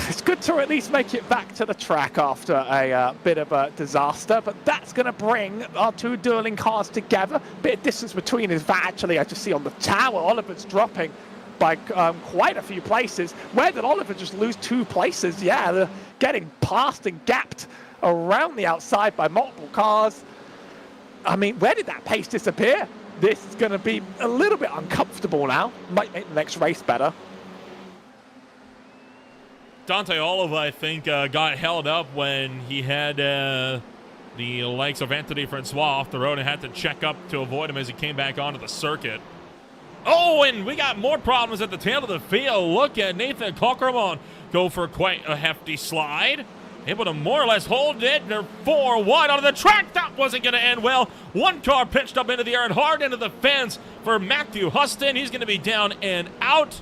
It's good to at least make it back to the track after a bit of a disaster, but that's going to bring our 2 dueling cars together. Bit of distance between is that actually I just see on the tower. Oliver's dropping by quite a few places. Where did Oliver just lose 2 places? Yeah, they're getting passed and gapped around the outside by multiple cars. I mean, where did that pace disappear? This is going to be a little bit uncomfortable now. Might make the next race better. Dante Oliva, I think, got held up when he had the likes of Anthony Francois off the road and had to check up to avoid him as he came back onto the circuit. Oh, and we got more problems at the tail of the field. Look at Nathan Cockermont go for quite a hefty slide. Able to more or less hold it. They're 4 wide onto the track. That wasn't going to end well. 1 car pitched up into the air and hard into the fence for Matthew Huston. He's going to be down and out.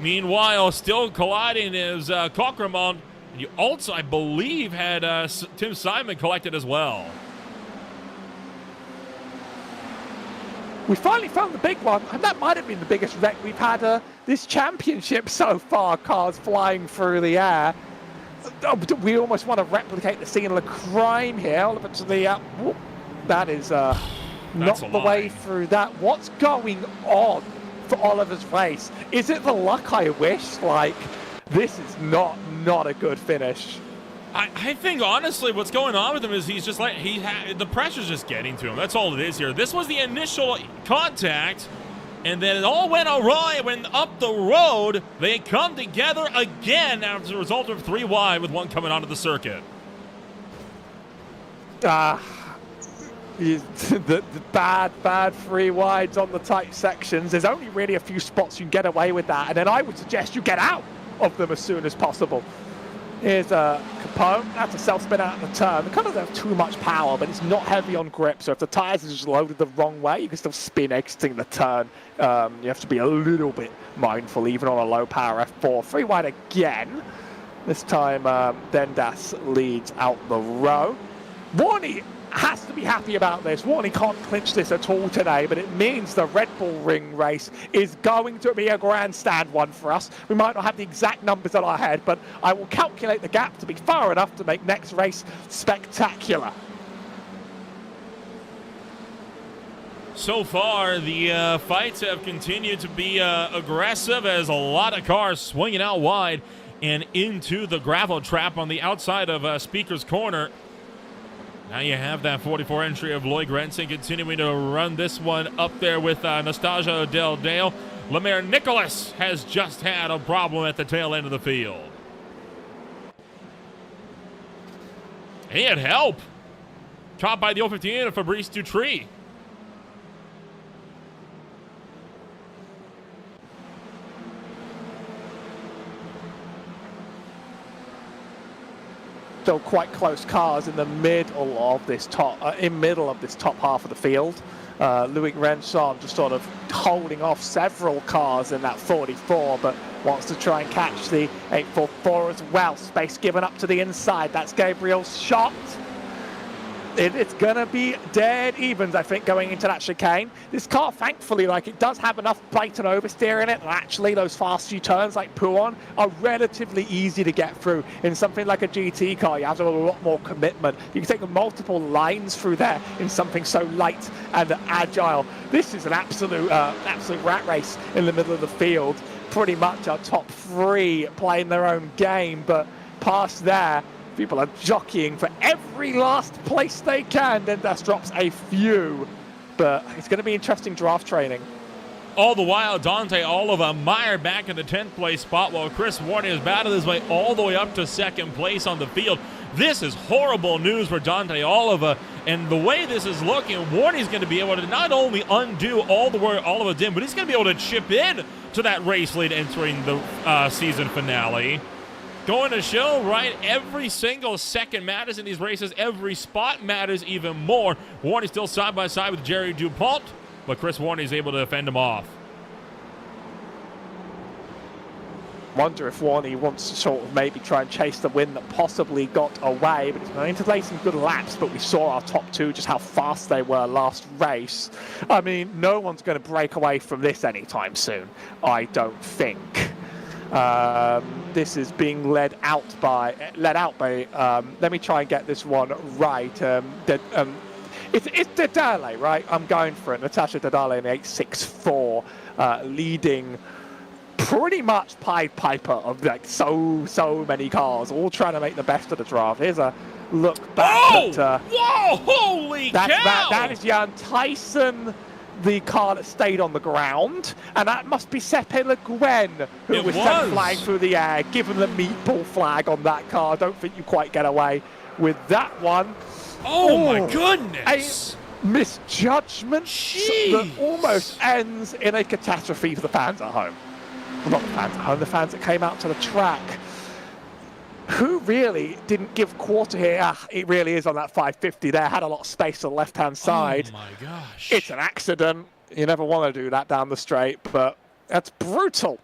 Meanwhile, still colliding is Cockermont. You also, I believe, had Tim Simon collected as well. We finally found the big one, and that might have been the biggest wreck we've had this championship so far. Cars flying through the air. We almost want to replicate the scene of the crime here. That is not the way through that. What's going on for Oliver's race? Is it the luck I wish? Like, this is not a good finish. I think, honestly, what's going on with him is he's just like, the pressure's just getting to him. That's all it is here. This was the initial contact, and then it all went awry when up the road. They come together again as a result of 3 wide with 1 coming onto the circuit. The bad 3 wides on the tight sections. There's only really a few spots you can get away with that, and then I would suggest you get out of them as soon as possible. Here's Capone. That's a self-spin out of the turn. They kind of have too much power, but it's not heavy on grip, so if the tires are just loaded the wrong way, you can still spin exiting the turn. You have to be a little bit mindful, even on a low power F4. 3 wide again. This time, Dendas leads out the row. Warney has to be happy about this. Warney can't clinch this at all today, but it means the Red Bull Ring race is going to be a grandstand one for us. We might not have the exact numbers in our head, but I will calculate the gap to be far enough to make next race spectacular. So far, the fights have continued to be aggressive as a lot of cars swinging out wide and into the gravel trap on the outside of Speaker's Corner. Now you have that 44 entry of Lloyd Grenson continuing to run this one up there with Nastasia Del Dale. Lemaire Nicholas has just had a problem at the tail end of the field. He had help. Caught by the 015 of Fabrice Dutry. still quite close cars in the middle of this top half of the field. Loic Renson just sort of holding off several cars in that 44, but wants to try and catch the 844 as well. Space given up to the inside. That's Gabriel's shot. It's going to be dead evens, I think, going into that chicane. This car, thankfully, like, it does have enough brake and oversteer in it, and actually those fast few turns like Pouon are relatively easy to get through. In something like a GT car, you have to have a lot more commitment. You can take multiple lines through there in something so light and agile. This is an absolute rat race in the middle of the field. Pretty much our top three playing their own game, but past there, people are jockeying for every last place they can. Dendas drops a few, but it's going to be interesting draft training. All the while, Dante Oliva mired back in the 10th place spot while Chris Warney has battled his way all the way up to second place on the field. This is horrible news for Dante Oliva, and the way this is looking, Warney's going to be able to not only undo all the work Oliva did, but he's going to be able to chip in to that race lead entering the season finale. Going to show, right, every single second matters in these races. Every spot matters even more. Warney still side by side with Jerry DuPont, but Chris Warney is able to fend him off. Wonder if Warney wants to sort of maybe try and chase the win that possibly got away, but he's going to lay some good laps. But we saw our top two, just how fast they were last race. I mean, no one's going to break away from this anytime soon, I don't think. This is being led out by, let me try and get this one right. It's Dedale, right? I'm going for it. Natasha Dedale in the 864, leading pretty much Pied Piper of like so many cars, all trying to make the best of the draft. Here's a look back at, whoa, holy cow! That is Jan Tyson, the car that stayed on the ground, and that must be Sepe Le Guen, who was sent flying through the air. Given the meatball flag on that car, I don't think you quite get away with that one. Oh my goodness! A misjudgment that almost ends in a catastrophe for the fans at home. Well, not the fans at home, the fans that came out to the track, who really didn't give quarter here. It really is on that 550 there. Had a lot of space on the left-hand side. Oh my gosh. It's an accident. You never want to do that down the straight, but that's brutal.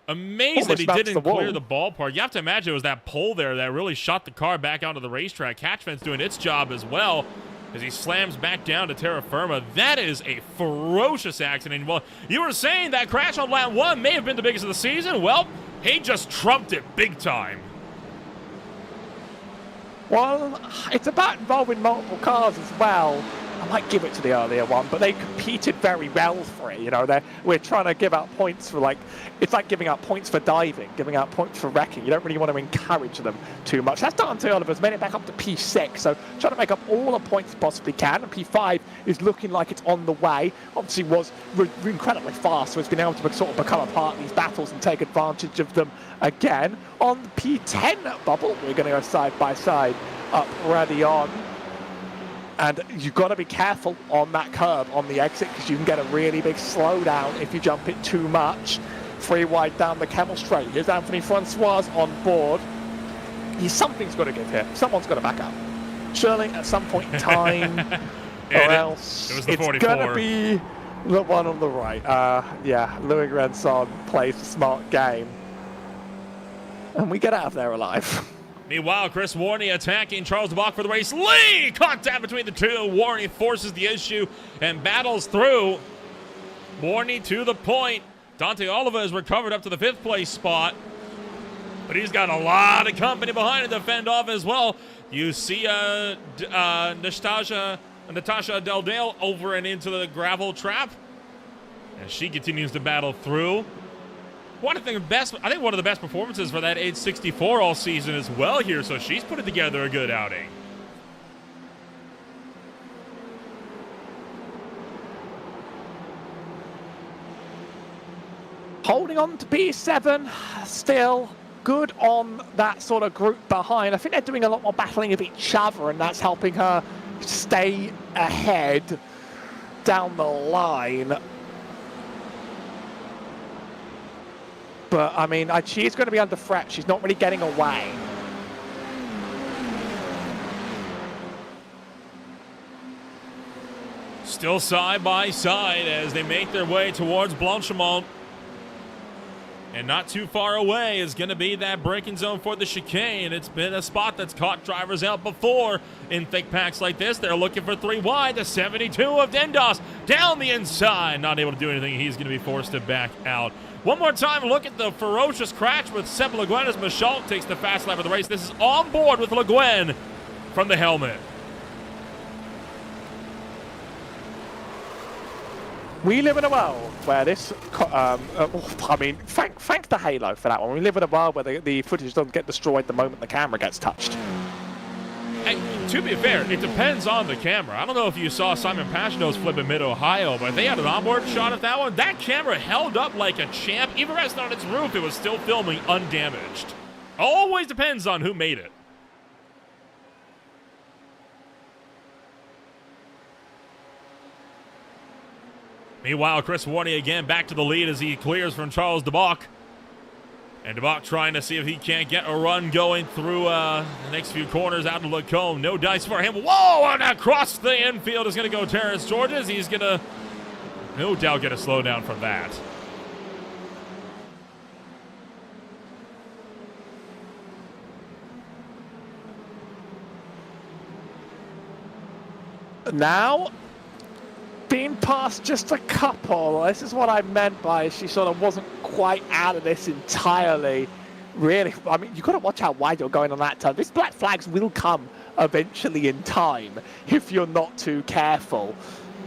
Amazed that he didn't clear the ballpark. You have to imagine it was that pole there that really shot the car back onto the racetrack. Catchfence doing its job as well as he slams back down to terra firma. That is a ferocious accident. Well, you were saying that crash on lap 1 may have been the biggest of the season. Well, he just trumped it big time. Well, it's about involving multiple cars as well. I might give it to the earlier one, but they competed very well for it. You know, we're trying to give out points for, like, it's like giving out points for diving, giving out points for wrecking. You don't really want to encourage them too much. That's Dante Oliver's made it back up to P6, so trying to make up all the points he possibly can. And P5 is looking like it's on the way. Obviously was incredibly fast, so it's been able to sort of become a part of these battles and take advantage of them again. On the P10 bubble, we're going to go side by side up ready on. And you've got to be careful on that curb on the exit, because you can get a really big slowdown if you jump it too much. 3 wide down the Camel Straight. Here's Anthony Francois on board. Something's got to give here. Someone's got to back up. Surely at some point in time, or else it was the it's 44. going to be the one on the right. Yeah, Loic Renson plays a smart game. And we get out of there alive. Meanwhile, Chris Warney attacking Charles DeBach for the race. Lee! Contact between the two. Warney forces the issue and battles through. Warney to the point. Dante Oliva is recovered up to the 5th place spot. But he's got a lot of company behind him to fend off as well. You see Natasha Del Dale over and into the gravel trap. And she continues to battle through. I think one of the best performances for that 864 all season as well here, so she's putting together a good outing. Holding on to P7, still good on that sort of group behind. I think they're doing a lot more battling of each other, and that's helping her stay ahead down the line. But, I mean, she's going to be under threat. She's not really getting away. Still side by side as they make their way towards Blanchimont. And not too far away is going to be that braking zone for the chicane. It's been a spot that's caught drivers out before in thick packs like this. They're looking for 3 wide. The 72 of Dendos down the inside. Not able to do anything. He's going to be forced to back out. One more time, look at the ferocious crash with Seb Le Guin as Michaud takes the fast lap of the race. This is on board with Le Guin from the helmet. We live in a world where this, thank the Halo for that one. We live in a world where the footage doesn't get destroyed the moment the camera gets touched. And to be fair, it depends on the camera. I don't know if you saw Simon Pagenaud's flip in mid-Ohio, but they had an onboard shot of that one. That camera held up like a champ. Even resting on its roof, it was still filming undamaged. Always depends on who made it. Meanwhile, Chris Warney again back to the lead as he clears from Charles DeBach. And DeBach trying to see if he can't get a run going through the next few corners out of Lacombe. No dice for him. Whoa! And across the infield is going to go Terrence Georges. He's going to no doubt get a slowdown from that. Now, being past just a couple, this is what I meant by she sort of wasn't quite out of this entirely. Really, I mean, you've got to watch how wide you're going on that turn. These black flags will come eventually in time if you're not too careful.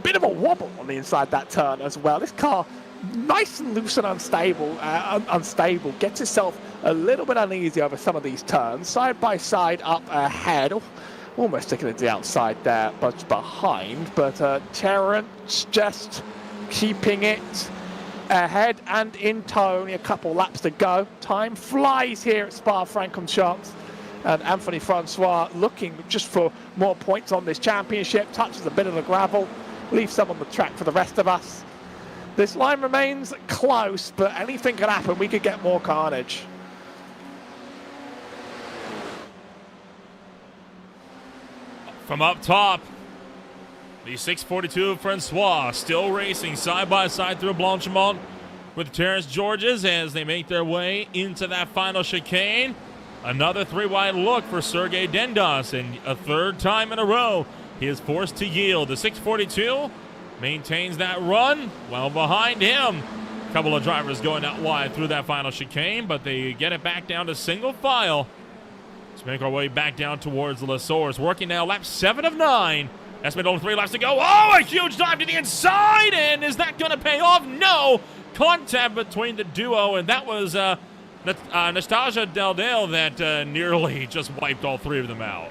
Bit of a wobble on the inside that turn as well. This car, nice and loose and unstable, gets itself a little bit uneasy over some of these turns. Side by side up ahead. Almost sticking it to the outside there, but behind. But Terrence just keeping it ahead and in tow. Only a couple laps to go. Time flies here at Spa-Francorchamps. And Anthony Francois looking just for more points on this championship. Touches a bit of the gravel. Leaves some on the track for the rest of us. This line remains close, but anything could happen. We could get more carnage. From up top, the 642 of Francois still racing side by side through Blanchimont with Terrence Georges as they make their way into that final chicane. Another 3-wide look for Sergey Dendos, and a third time in a row he is forced to yield. The 642 maintains that run well behind him. A couple of drivers going out wide through that final chicane, but they get it back down to single file. Let's make our way back down towards La Source. Working now, lap 7 of 9. That's been only 3 laps to go. Oh, a huge dive to the inside, and is that going to pay off? No! Contact between the duo, and that was Nastasia Deldale that nearly just wiped all 3 of them out.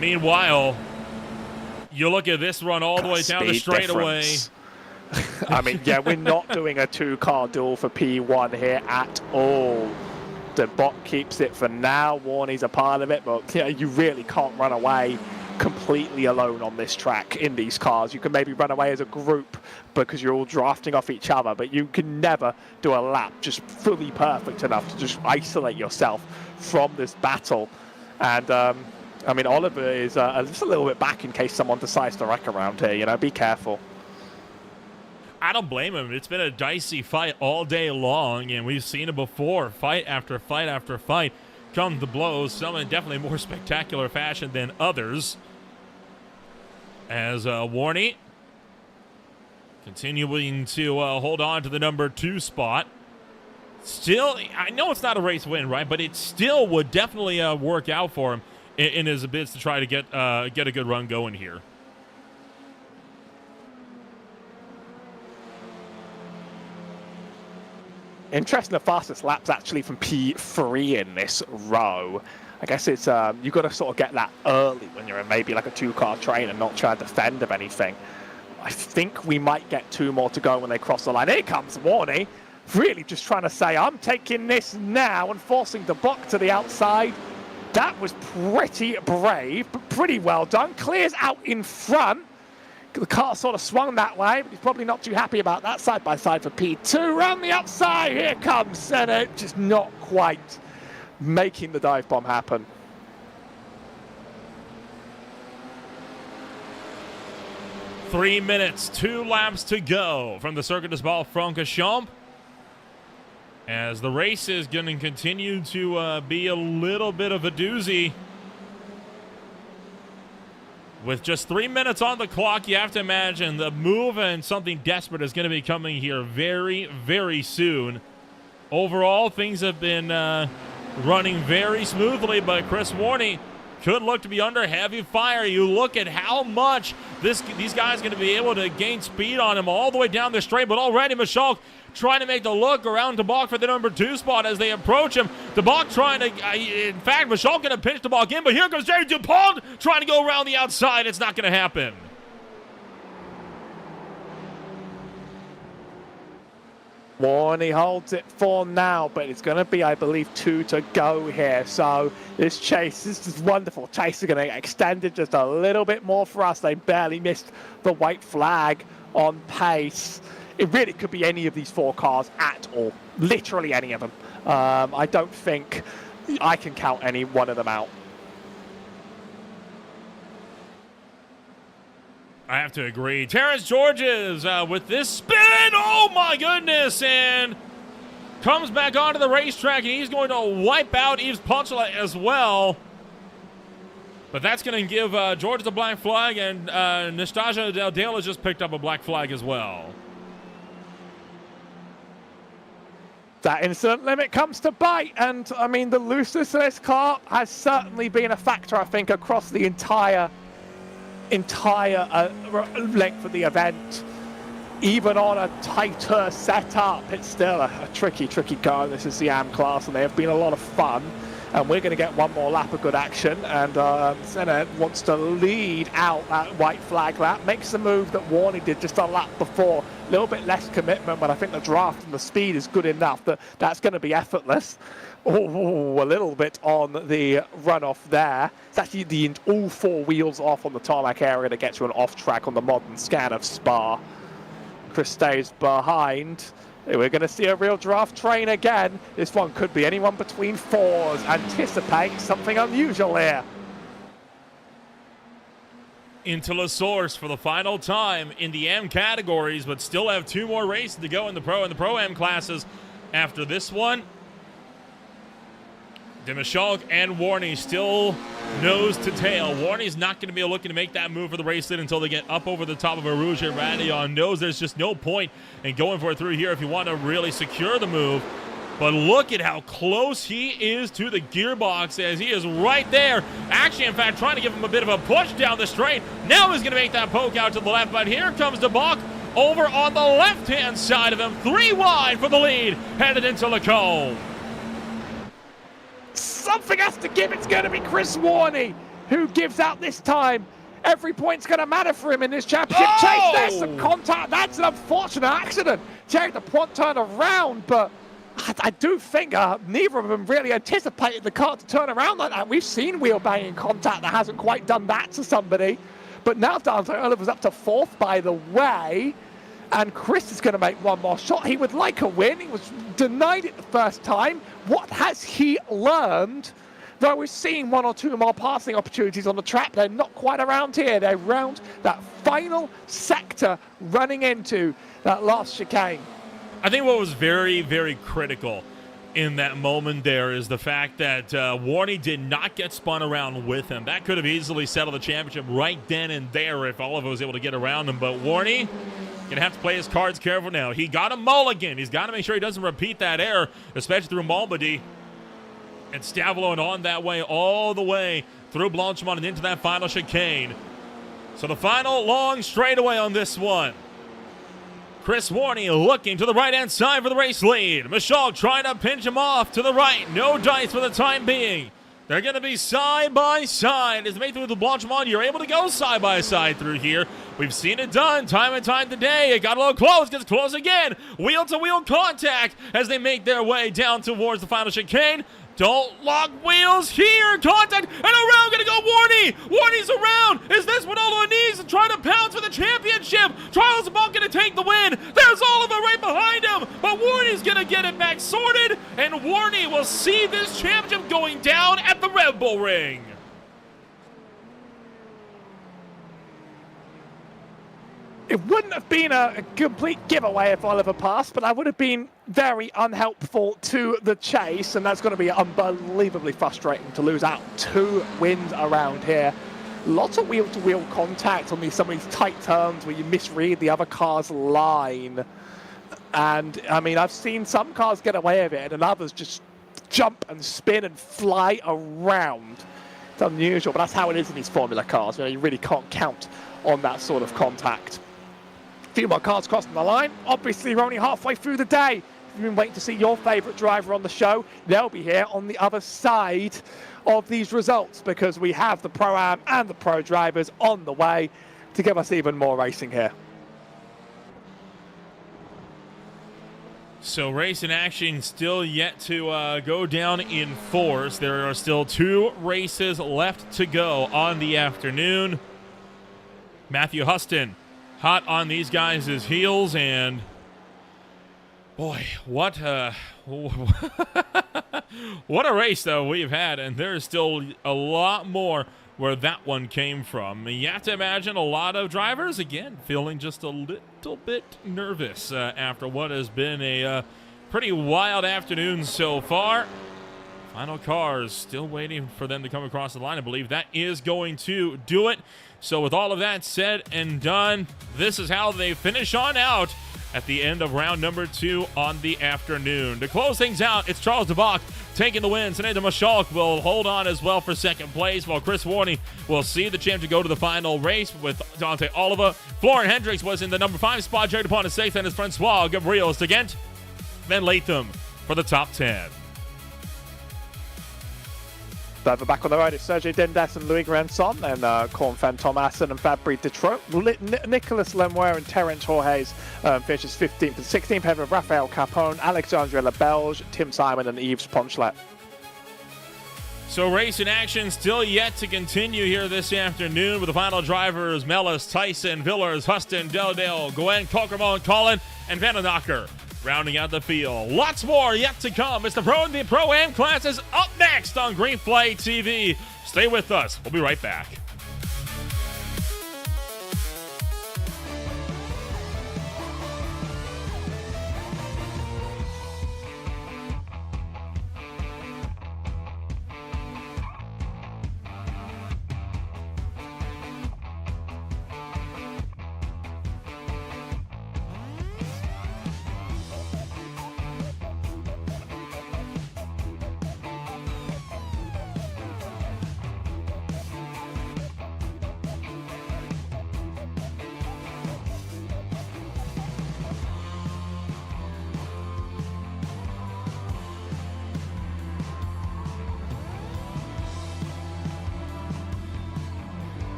Meanwhile, you look at this run all the way down the straightaway. I mean, yeah, we're not doing a 2-car duel for P1 here at all. The bot keeps it for now. Warney's a part of it, but you know, you really can't run away completely alone on this track in these cars. You can maybe run away as a group because you're all drafting off each other, but you can never do a lap just fully perfect enough to just isolate yourself from this battle. And I mean, Oliver is just a little bit back in case someone decides to wreck around here. You know, be careful. I don't blame him. It's been a dicey fight all day long, and we've seen it before. Fight after fight after fight come to blows, some in definitely more spectacular fashion than others. As Warney continuing to hold on to the number 2 spot. Still, I know it's not a race win, right? But it still would definitely work out for him in his bids to try to get a good run going here. Interesting, the fastest lap's actually from P3 in this row. I guess it's you've got to sort of get that early when you're in maybe like a 2-car train and not try to defend of anything. I think we might get 2 more to go when they cross the line. Here comes Warney, really just trying to say, I'm taking this now, and forcing the block to the outside. That was pretty brave, but pretty well done. Clears out in front. The car sort of swung that way, but he's probably not too happy about that. Side by side for P2. Round the outside, here comes, and it just not quite making the dive bomb happen. Three minutes, 2 laps to go from the Circuit du Spa-Francorchamps. As the race is going to continue to be a little bit of a doozy. With just 3 minutes on the clock, you have to imagine the move and something desperate is going to be coming here very, very soon. Overall, things have been running very smoothly, but Chris Warney could look to be under heavy fire. You look at how much these guys are going to be able to gain speed on him all the way down the straight, but already Michal trying to make the look around DeBach for the number 2 spot as they approach him. DeBach trying to, in fact, Michal going to pinch DeBach in, but here comes Jerry Dupont trying to go around the outside. It's not going to happen. Warney holds it for now, but it's going to be, I believe, 2 to go here. So this chase is just wonderful. Chase is going to get extended just a little bit more for us. They barely missed the white flag on pace. It really could be any of these 4 cars at all. Literally any of them. I don't think I can count any one of them out. I have to agree. Terrence Georges with this spin. Oh my goodness. And comes back onto the racetrack, and he's going to wipe out Yves Pontchala as well. But that's going to give Georges a black flag, and Nastasia Dale has just picked up a black flag as well. That incident limit comes to bite, and I mean, the looseness of this car has certainly been a factor, I think, across the entire length of the event. Even on a tighter setup, it's still a tricky car. This is the AM class, and they have been a lot of fun. And we're going to get one more lap of good action, and Senna wants to lead out that white flag lap. Makes the move that Warney did just a lap before. A little bit less commitment, but I think the draft and the speed is good enough that that's going to be effortless. Oh, a little bit on the runoff there. It's actually all 4 wheels off on the tarmac area to get to an off track on the modern scan of Spa. Chris stays behind. We're going to see a real draft train again. This one could be anyone between 4s. Anticipate something unusual here. Into La Source for the final time in the M categories, but still have 2 more races to go in the Pro and the Pro-Am classes after this one. Demichalk and Warney still nose to tail. Warney's not going to be looking to make that move for the race lead until they get up over the top of a Rouge and Radillon. Knows there's just no point in going for it through here if you want to really secure the move. But look at how close he is to the gearbox as he is right there. Actually, in fact, trying to give him a bit of a push down the straight. Now he's going to make that poke out to the left, but here comes DeBach over on the left-hand side of him. 3 wide for the lead, headed into Lacombe. Something has to give. It's going to be Chris Warney who gives out this time. Every point's going to matter for him in this championship. Oh! Chase, there's some contact. That's an unfortunate accident. Jerry Dupont turned around, but I do think neither of them really anticipated the car to turn around like that. We've seen wheel banging contact that hasn't quite done that to somebody. But now Dante Oliver's up to 4th, by the way. And Chris is going to make one more shot. He would like a win. He was denied it the first time. What has he learned? Though we've seen 1 or 2 more passing opportunities on the track, they're not quite around here. They're around that final sector running into that last chicane. I think what was very, very critical in that moment there is the fact that Warney did not get spun around with him. That could have easily settled the championship right then and there if Oliver was able to get around him. But Warney gonna have to play his cards careful now. He got a mulligan. He's got to make sure he doesn't repeat that error, especially through Malmedy. And Stavolo on that way all the way through Blanchimont and into that final chicane. So the final long straightaway on this one. Chris Warney looking to the right-hand side for the race lead. Michal trying to pinch him off to the right. No dice for the time being. They're going to be side by side. As they make through the Blanchimont, you're able to go side by side through here. We've seen it done time and time today. It got a little close, gets close again. Wheel-to-wheel contact as they make their way down towards the final chicane. Don't lock wheels here. Contact and around. Gonna go Warney. Warney's around. Is this what Oliver needs to try to pounce for the championship? Charles Ball gonna take the win. There's Oliver right behind him. But Warney's gonna get it back sorted, and Warney will see this championship going down at the Red Bull Ring. It wouldn't have been a complete giveaway if Oliver passed, but I would have been very unhelpful to the chase, and that's going to be unbelievably frustrating to lose out 2 wins around here. Lots of wheel-to-wheel contact on some of these tight turns where you misread the other car's line. And, I mean, I've seen some cars get away with it, and others just jump and spin and fly around. It's unusual, but that's how it is in these Formula cars. You know, you really can't count on that sort of contact. A few more cars crossing the line. Obviously, we're only halfway through the day. If you've been waiting to see your favourite driver on the show, they'll be here on the other side of these results, because we have the Pro-Am and the Pro drivers on the way to give us even more racing here. So race in action still yet to go down in force. There are still 2 races left to go on the afternoon. Matthew Huston hot on these guys' heels, and boy, what a race though we've had, and there's still a lot more where that one came from. You have to imagine a lot of drivers, again, feeling just a little bit nervous after what has been a pretty wild afternoon so far. Final cars still waiting for them to come across the line. I believe that is going to do it. So with all of that said and done, this is how they finish on out at the end of round number 2 on the afternoon. To close things out, it's Charles de Bach taking the win. Sinead Maschalk will hold on as well for second place, while Chris Warney will see the champion go to the final race with Dante Oliva. Florian Hendricks was in the number 5 spot. Jared Dupont is 6th, and his Francois Gabriel is Stegent. Then Latham for the top 10. Further back on the road, it's Sergio Dendas and Louis Granson, and Corn Fan Thomason and Fabry Detroit. Nicholas Lemoire and Terence Jorges finishes 15th and 16th, ahead of Raphael Capone, Alexandre Lebelge, Tim Simon, and Yves Ponchelet. So race in action still yet to continue here this afternoon, with the final drivers Mellis, Tyson, Villers, Huston, Deldale, Gwen, Kokerman, Collin, and Vandenacker rounding out the field. Lots more yet to come. It's the Pro-Am classes up next on Greenflight TV. Stay with us. We'll be right back.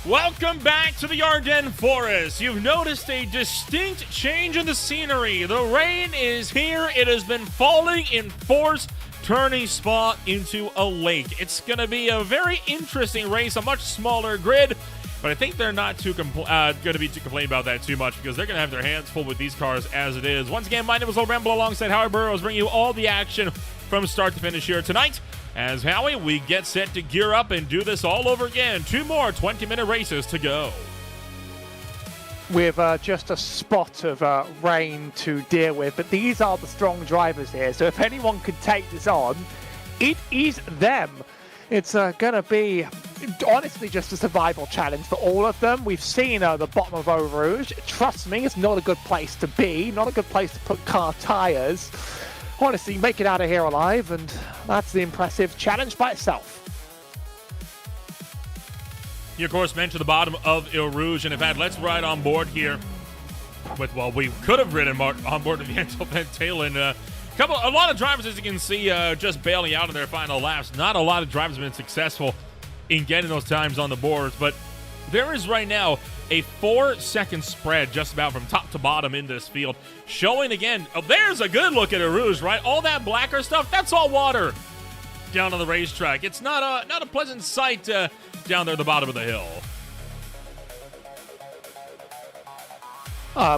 Welcome back to the Ardennes Forest. You've noticed a distinct change in the scenery. The rain is here. It has been falling in force, turning Spa into a lake. It's going to be a very interesting race, a much smaller grid, but I think they're not too going to be too complaining about that too much because they're going to have their hands full with these cars as it is. Once again, my name is Lil Ramble alongside Howie Burrows, bringing you all the action from start to finish here tonight. As Howie, we get set to gear up and do this all over again. 2 more 20-minute races to go. With just a spot of rain to deal with, but these are the strong drivers here, so if anyone could take this on, it is them. It's going to be, honestly, just a survival challenge for all of them. We've seen the bottom of Eau Rouge. Trust me, it's not a good place to be, not a good place to put car tyres. Honestly, make it out of here alive, and that's the impressive challenge by itself. You, of course, mentioned the bottom of Eau Rouge, and in fact, let's ride on board here with, well, we could have ridden on board with Viento Ventalen. A lot of drivers, as you can see, just bailing out in their final laps. Not a lot of drivers have been successful in getting those times on the boards, but there is right now a 4-second spread just about from top to bottom in this field, showing again, there's a good look at Eau Rouge, right? All that blacker stuff, that's all water down on the racetrack. It's not a pleasant sight down there at the bottom of the hill.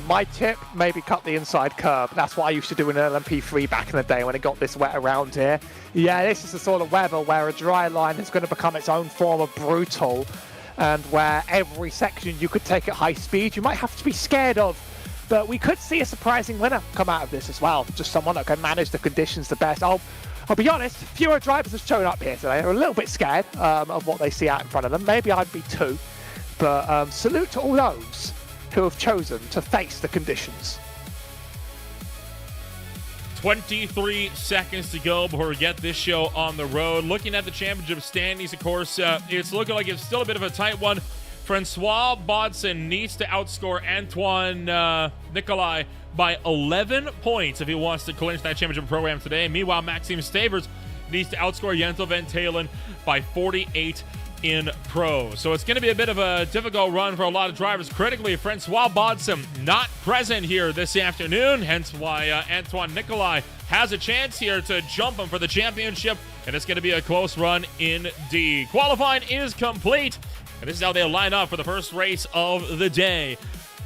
My tip, maybe cut the inside curb. That's what I used to do in an LMP3 back in the day when it got this wet around here. Yeah, this is the sort of weather where a dry line is going to become its own form of brutal, and where every section you could take at high speed, you might have to be scared of. But we could see a surprising winner come out of this as well. Just someone that can manage the conditions the best. I'll be honest, fewer drivers have shown up here today. They're a little bit scared of what they see out in front of them. Maybe I'd be too. But salute to all those who have chosen to face the conditions. 23 seconds to go before we get this show on the road. Looking at the championship standings, of course, it's looking like it's still a bit of a tight one. Francois Bodson needs to outscore Antoine Nicolai by 11 points if he wants to clinch that championship program today. Meanwhile, Maxime Stavers needs to outscore Viento Ventalen by 48 in pro. So it's going to be a bit of a difficult run for a lot of drivers. Critically, Francois Bodson not present here this afternoon, hence why Antoine Nicolai has a chance here to jump him for the championship, and it's going to be a close run indeed. Qualifying is complete, and this is how they line up for the first race of the day.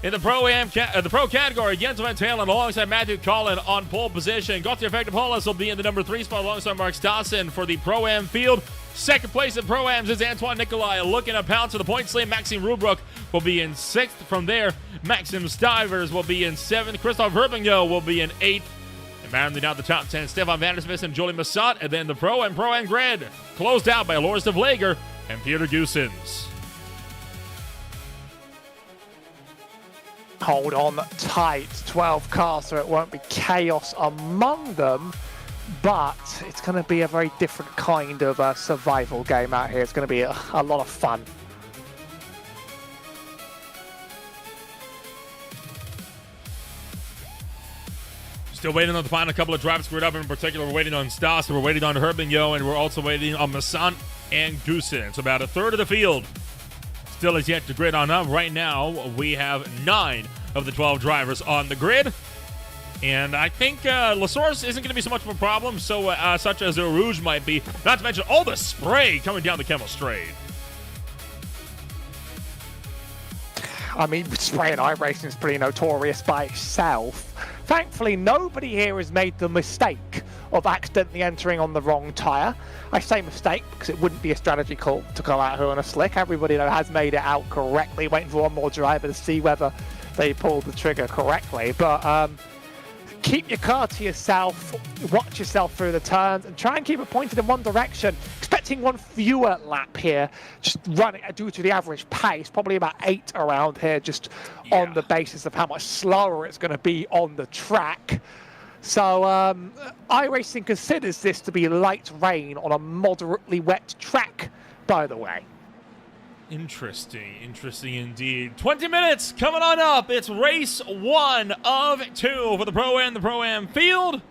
In the pro category, Viento Ventalen alongside Matthew Collin on pole position. Gauthier Effective-Hollis will be in the number 3 spot alongside Mark Dawson for the Pro-Am field. Second place in Pro-Ams is Antoine Nicolai looking to pounce to the points lane. Maxime Rubruck will be in 6th. From there, Maxim Stivers will be in 7th. Christophe Herbingo will be in 8th. And rounding out the top 10, Stefan Vandersmith and Jolie Massat. And then the Pro-Am grid closed out by Loris de Vleger and Peter Goosens. Hold on tight, 12 cars, so it won't be chaos among them, but it's going to be a very different kind of survival game out here. It's going to be a lot of fun. Still waiting on the final couple of drivers screwed up. In particular, we're waiting on Stas, we're waiting on Herbingo, and we're also waiting on Masson and Goosen. So about a third of the field still is yet to grid on up. Right now, we have 9 of the 12 drivers on the grid. And I think La Source isn't going to be so much of a problem, such as Eau Rouge might be. Not to mention all the spray coming down the Kemmel Straight. I mean, spray and iRacing is pretty notorious by itself. Thankfully, nobody here has made the mistake of accidentally entering on the wrong tyre. I say mistake because it wouldn't be a strategy call to go out here on a slick. Everybody though has made it out correctly, waiting for one more driver to see whether they pulled the trigger correctly. But keep your car to yourself, watch yourself through the turns, and try and keep it pointed in one direction. Expecting one fewer lap here, just running due to the average pace, probably about 8 around here, just on the basis of how much slower it's going to be on the track. So iRacing considers this to be light rain on a moderately wet track, by the way. Interesting indeed. 20 minutes coming on up. It's race 1 of 2 for the Pro-Am field.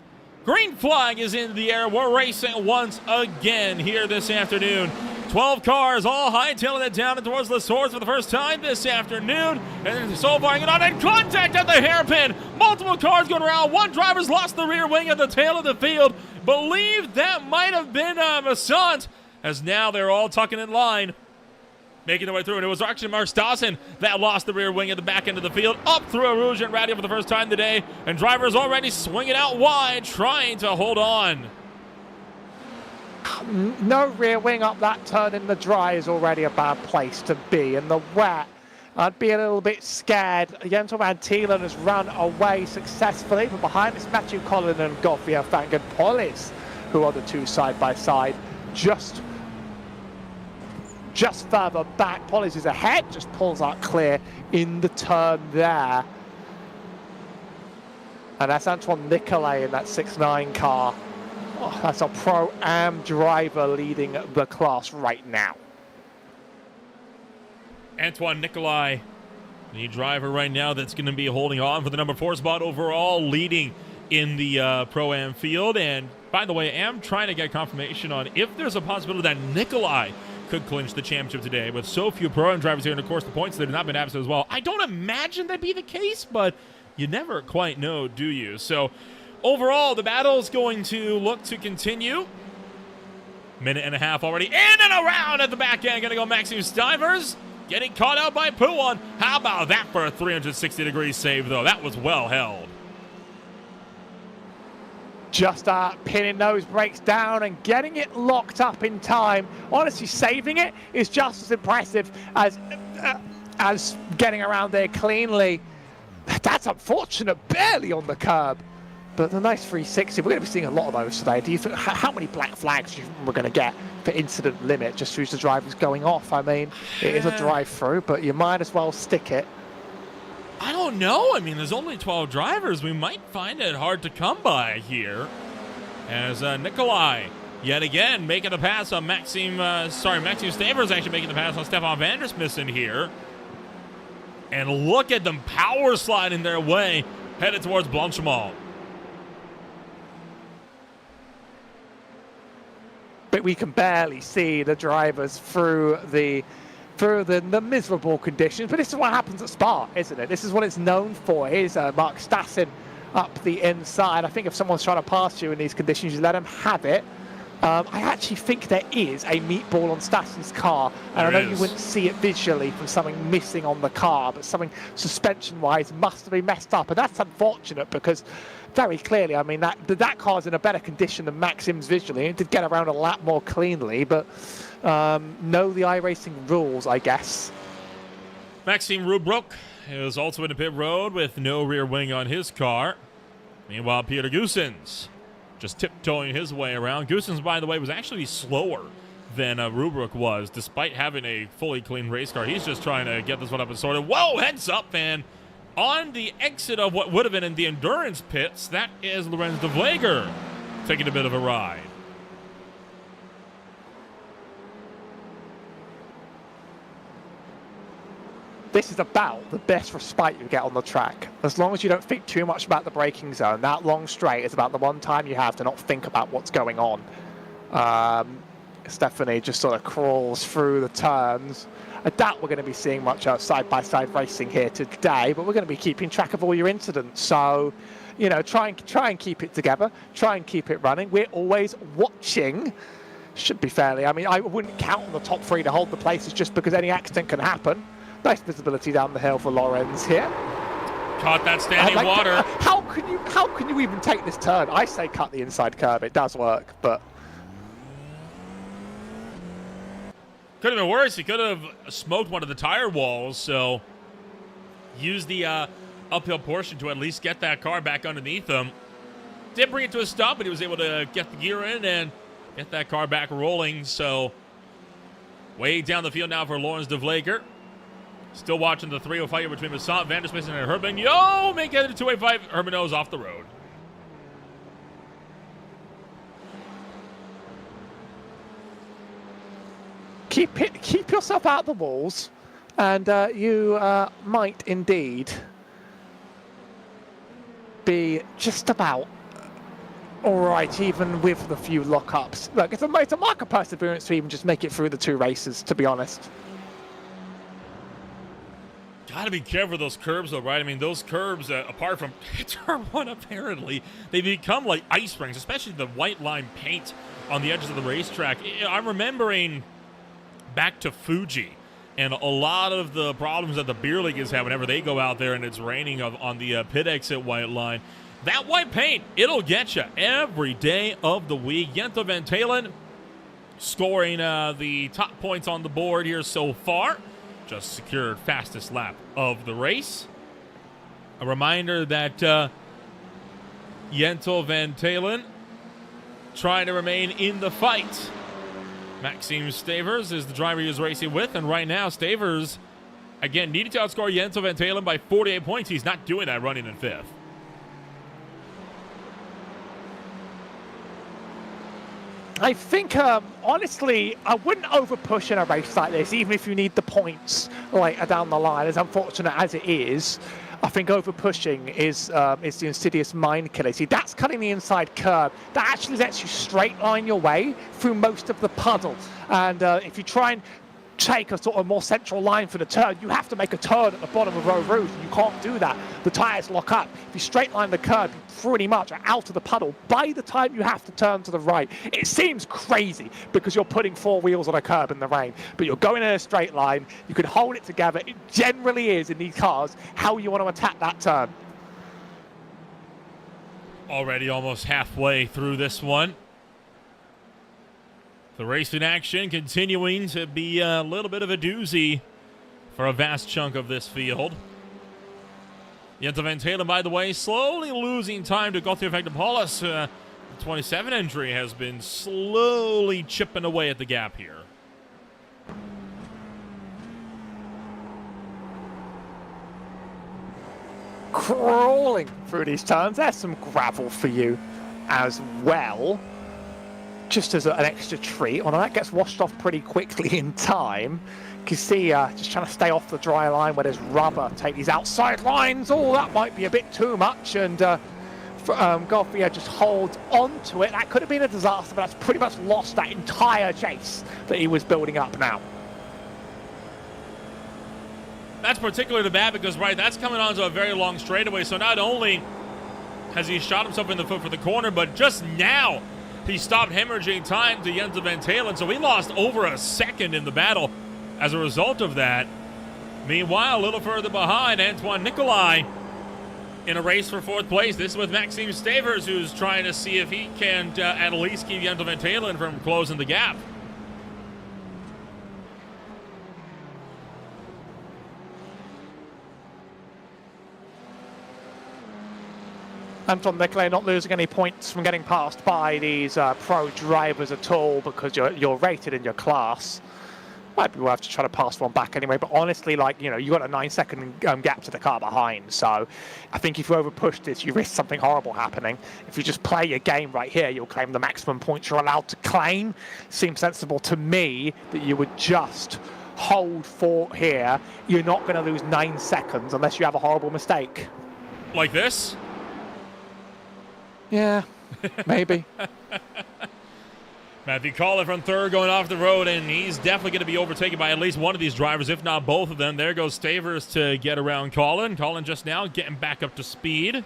Green flag is in the air. We're racing once again here this afternoon 12 cars all hightailing it down and towards the source for the first time this afternoon. And so far, on in contact at the hairpin. Multiple cars going around. One driver's lost the rear wing at the tail of the field. Believe that might have been Massant, as now they're all tucking in line, making their way through. And it was actually Mark Stassen that lost the rear wing at the back end of the field, up through a Rouge and Radio for the first time today. And drivers already swinging out wide, trying to hold on. No rear wing up that turn in the dry is already a bad place to be. In the wet, I'd be a little bit scared. Jens van Thielen has run away successfully, but behind it's Matthew Collin and Goffia Fangen Polis, who are the two side by side. Just further back, Polis is ahead, just pulls out clear in the turn there. And that's Antoine Nicolay in that 6.9 car. Oh, that's a Pro-Am driver leading the class right now. Antoine Nicolay, the driver right now that's going to be holding on for the number 4 spot overall, leading in the Pro-Am field. And by the way, I am trying to get confirmation on if there's a possibility that Nicolay could clinch the championship today. With so few Pro-Am drivers here, and of course the points that have not been absent as well, I don't imagine that'd be the case, but you never quite know, do you? So overall, the battle is going to look to continue. Minute and a half already in and around at the back end. Going to go Maxime Stivers, getting caught out by Pouan. How about that for a 360-degree save, though? That was well held. Just pinning those brakes down and getting it locked up in time. Honestly, saving it is just as impressive as getting around there cleanly. That's unfortunate, barely on the curb. But the nice 360, we're going to be seeing a lot of those today. Do you think, how many black flags do you think we're going to get for incident limit just as the driver's going off? I mean, it is a drive-through, but you might as well stick it. I don't know. I mean, there's only 12 drivers. We might find it hard to come by here. As Nicolay, yet again, making the pass on Maxime Stavers actually making the pass on Stefan Vandersmissen here. And look at them power sliding their way, headed towards Blanchimont. But we can barely see the drivers through the miserable conditions. But this is what happens at Spa, isn't it? This is what it's known for. Here's Mark Stassen up the inside. I think if someone's trying to pass you in these conditions, you let them have it. I actually think there is a meatball on Stassen's car, and I know you wouldn't see it visually from something missing on the car, but something suspension-wise must have been messed up, and that's unfortunate because very clearly, I mean, that car's in a better condition than Maxim's visually. It did get around a lap more cleanly, but know the iRacing rules, I guess. Maxime Rubrook is also in the pit road with no rear wing on his car. Meanwhile, Peter Goossens just tiptoeing his way around. Goossens, by the way, was actually slower than Rubrook was, despite having a fully clean race car. He's just trying to get this one up and sorted. Whoa, heads up, and on the exit of what would have been in the endurance pits, that is Lorenz de Vleger taking a bit of a ride. This is about the best respite you get on the track. As long as you don't think too much about the braking zone, that long straight is about the one time you have to not think about what's going on. Stephanie just sort of crawls through the turns. I doubt we're going to be seeing much side-by-side racing here today, but we're going to be keeping track of all your incidents. So, you know, try and keep it together. Try and keep it running. We're always watching. Should be fairly. I mean, I wouldn't count on the top 3 to hold the places just because any accident can happen. Nice visibility down the hill for Lorenz here. Caught that standing water. How can you even take this turn? I say cut the inside curb. It does work, but could have been worse. He could have smoked one of the tire walls, so use the uphill portion to at least get that car back underneath him. Did bring it to a stop, but he was able to get the gear in and get that car back rolling. So way down the field now for Lorenz de Vleger. Still watching the 3-0 fight between Massant, Vandersmissen, and Herben. Yo, make it a 2-way fight. Herbenau's off the road. Keep yourself out of the walls, and you might indeed be just about all right, even with the few lockups. Look, it's a mark of perseverance to even just make it through the 2 races, to be honest. Gotta be careful with those curbs, though, right? I mean, those curbs, apart from turn 1, apparently, they become like ice rings, especially the white line paint on the edges of the racetrack. I'm remembering back to Fuji and a lot of the problems that the beer league has had whenever they go out there and it's raining on the pit exit white line. That white paint, it'll get you every day of the week. Jento Van Talen scoring the top points on the board here so far. Just secured fastest lap of the race. A reminder that Jento Van Talen trying to remain in the fight. Maxime Stavers is the driver he was racing with, and right now Stavers, again, needed to outscore Jento Van Talen by 48 points. He's not doing that running in 5th. I think, honestly, I wouldn't over-push in a race like this, even if you need the points later down the line, as unfortunate as it is. I think over-pushing is the insidious mind killer. See, that's cutting the inside curb. That actually lets you straight line your way through most of the puddle. And if you try and take a sort of more central line for the turn, you have to make a turn at the bottom of row roof. You can't do that. The tyres lock up. If you straight line the curb, you pretty much are out of the puddle by the time you have to turn to the right. It seems crazy because you're putting 4 wheels on a curb in the rain, but you're going in a straight line. You can hold it together. It generally is, in these cars, how you want to attack that turn. Already almost halfway through this one. The racing action continuing to be a little bit of a doozy for a vast chunk of this field. Jento Van Talen, by the way, slowly losing time to Gauthier Vectopoulos. The 27 entry has been slowly chipping away at the gap here. Crawling through these turns. There's some gravel for you as well, just as an extra treat. Although that gets washed off pretty quickly in time. You can see just trying to stay off the dry line where there's rubber. Take these outside lines. Oh, that might be a bit too much. And Gauthier just holds on to it. That could have been a disaster, but that's pretty much lost that entire chase that he was building up now. That's particularly bad because, right, that's coming onto a very long straightaway. So not only has he shot himself in the foot for the corner, but just now he stopped hemorrhaging time to Jento Van Talen. So he lost over a second in the battle as a result of that. Meanwhile, a little further behind, Antoine Nicolai in a race for 4th place. This is with Maxime Stavers, who's trying to see if he can at least keep Jento Van Talen from closing the gap. Anton Nicolai not losing any points from getting passed by these pro drivers at all because you're rated in your class. Might be worth to try to pass one back anyway, but honestly, like, you know, you got a 9-second gap to the car behind, so I think if you over push this, you risk something horrible happening. If you just play your game right here, you'll claim the maximum points you're allowed to claim. Seems sensible to me that you would just hold fort here. You're not going to lose 9 seconds unless you have a horrible mistake. Like this? Yeah, maybe. Matthew Collin from 3rd going off the road, and he's definitely going to be overtaken by at least one of these drivers, if not both of them. There goes Stavers to get around Collin. Collin just now getting back up to speed.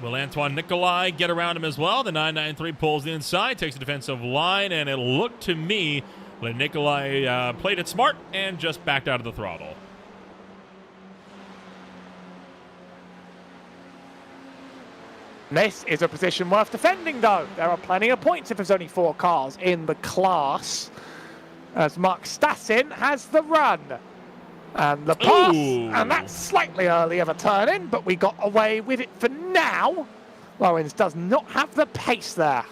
Will Antoine Nicolai get around him as well? The 993 pulls the inside, takes the defensive line, and it looked to me like Nicolai played it smart and just backed out of the throttle. This is a position worth defending, though. There are plenty of points if there's only 4 cars in the class, as Mark Stassin has the run. And the pass, and that's slightly early of a turn-in, but we got away with it for now. Lowens does not have the pace there.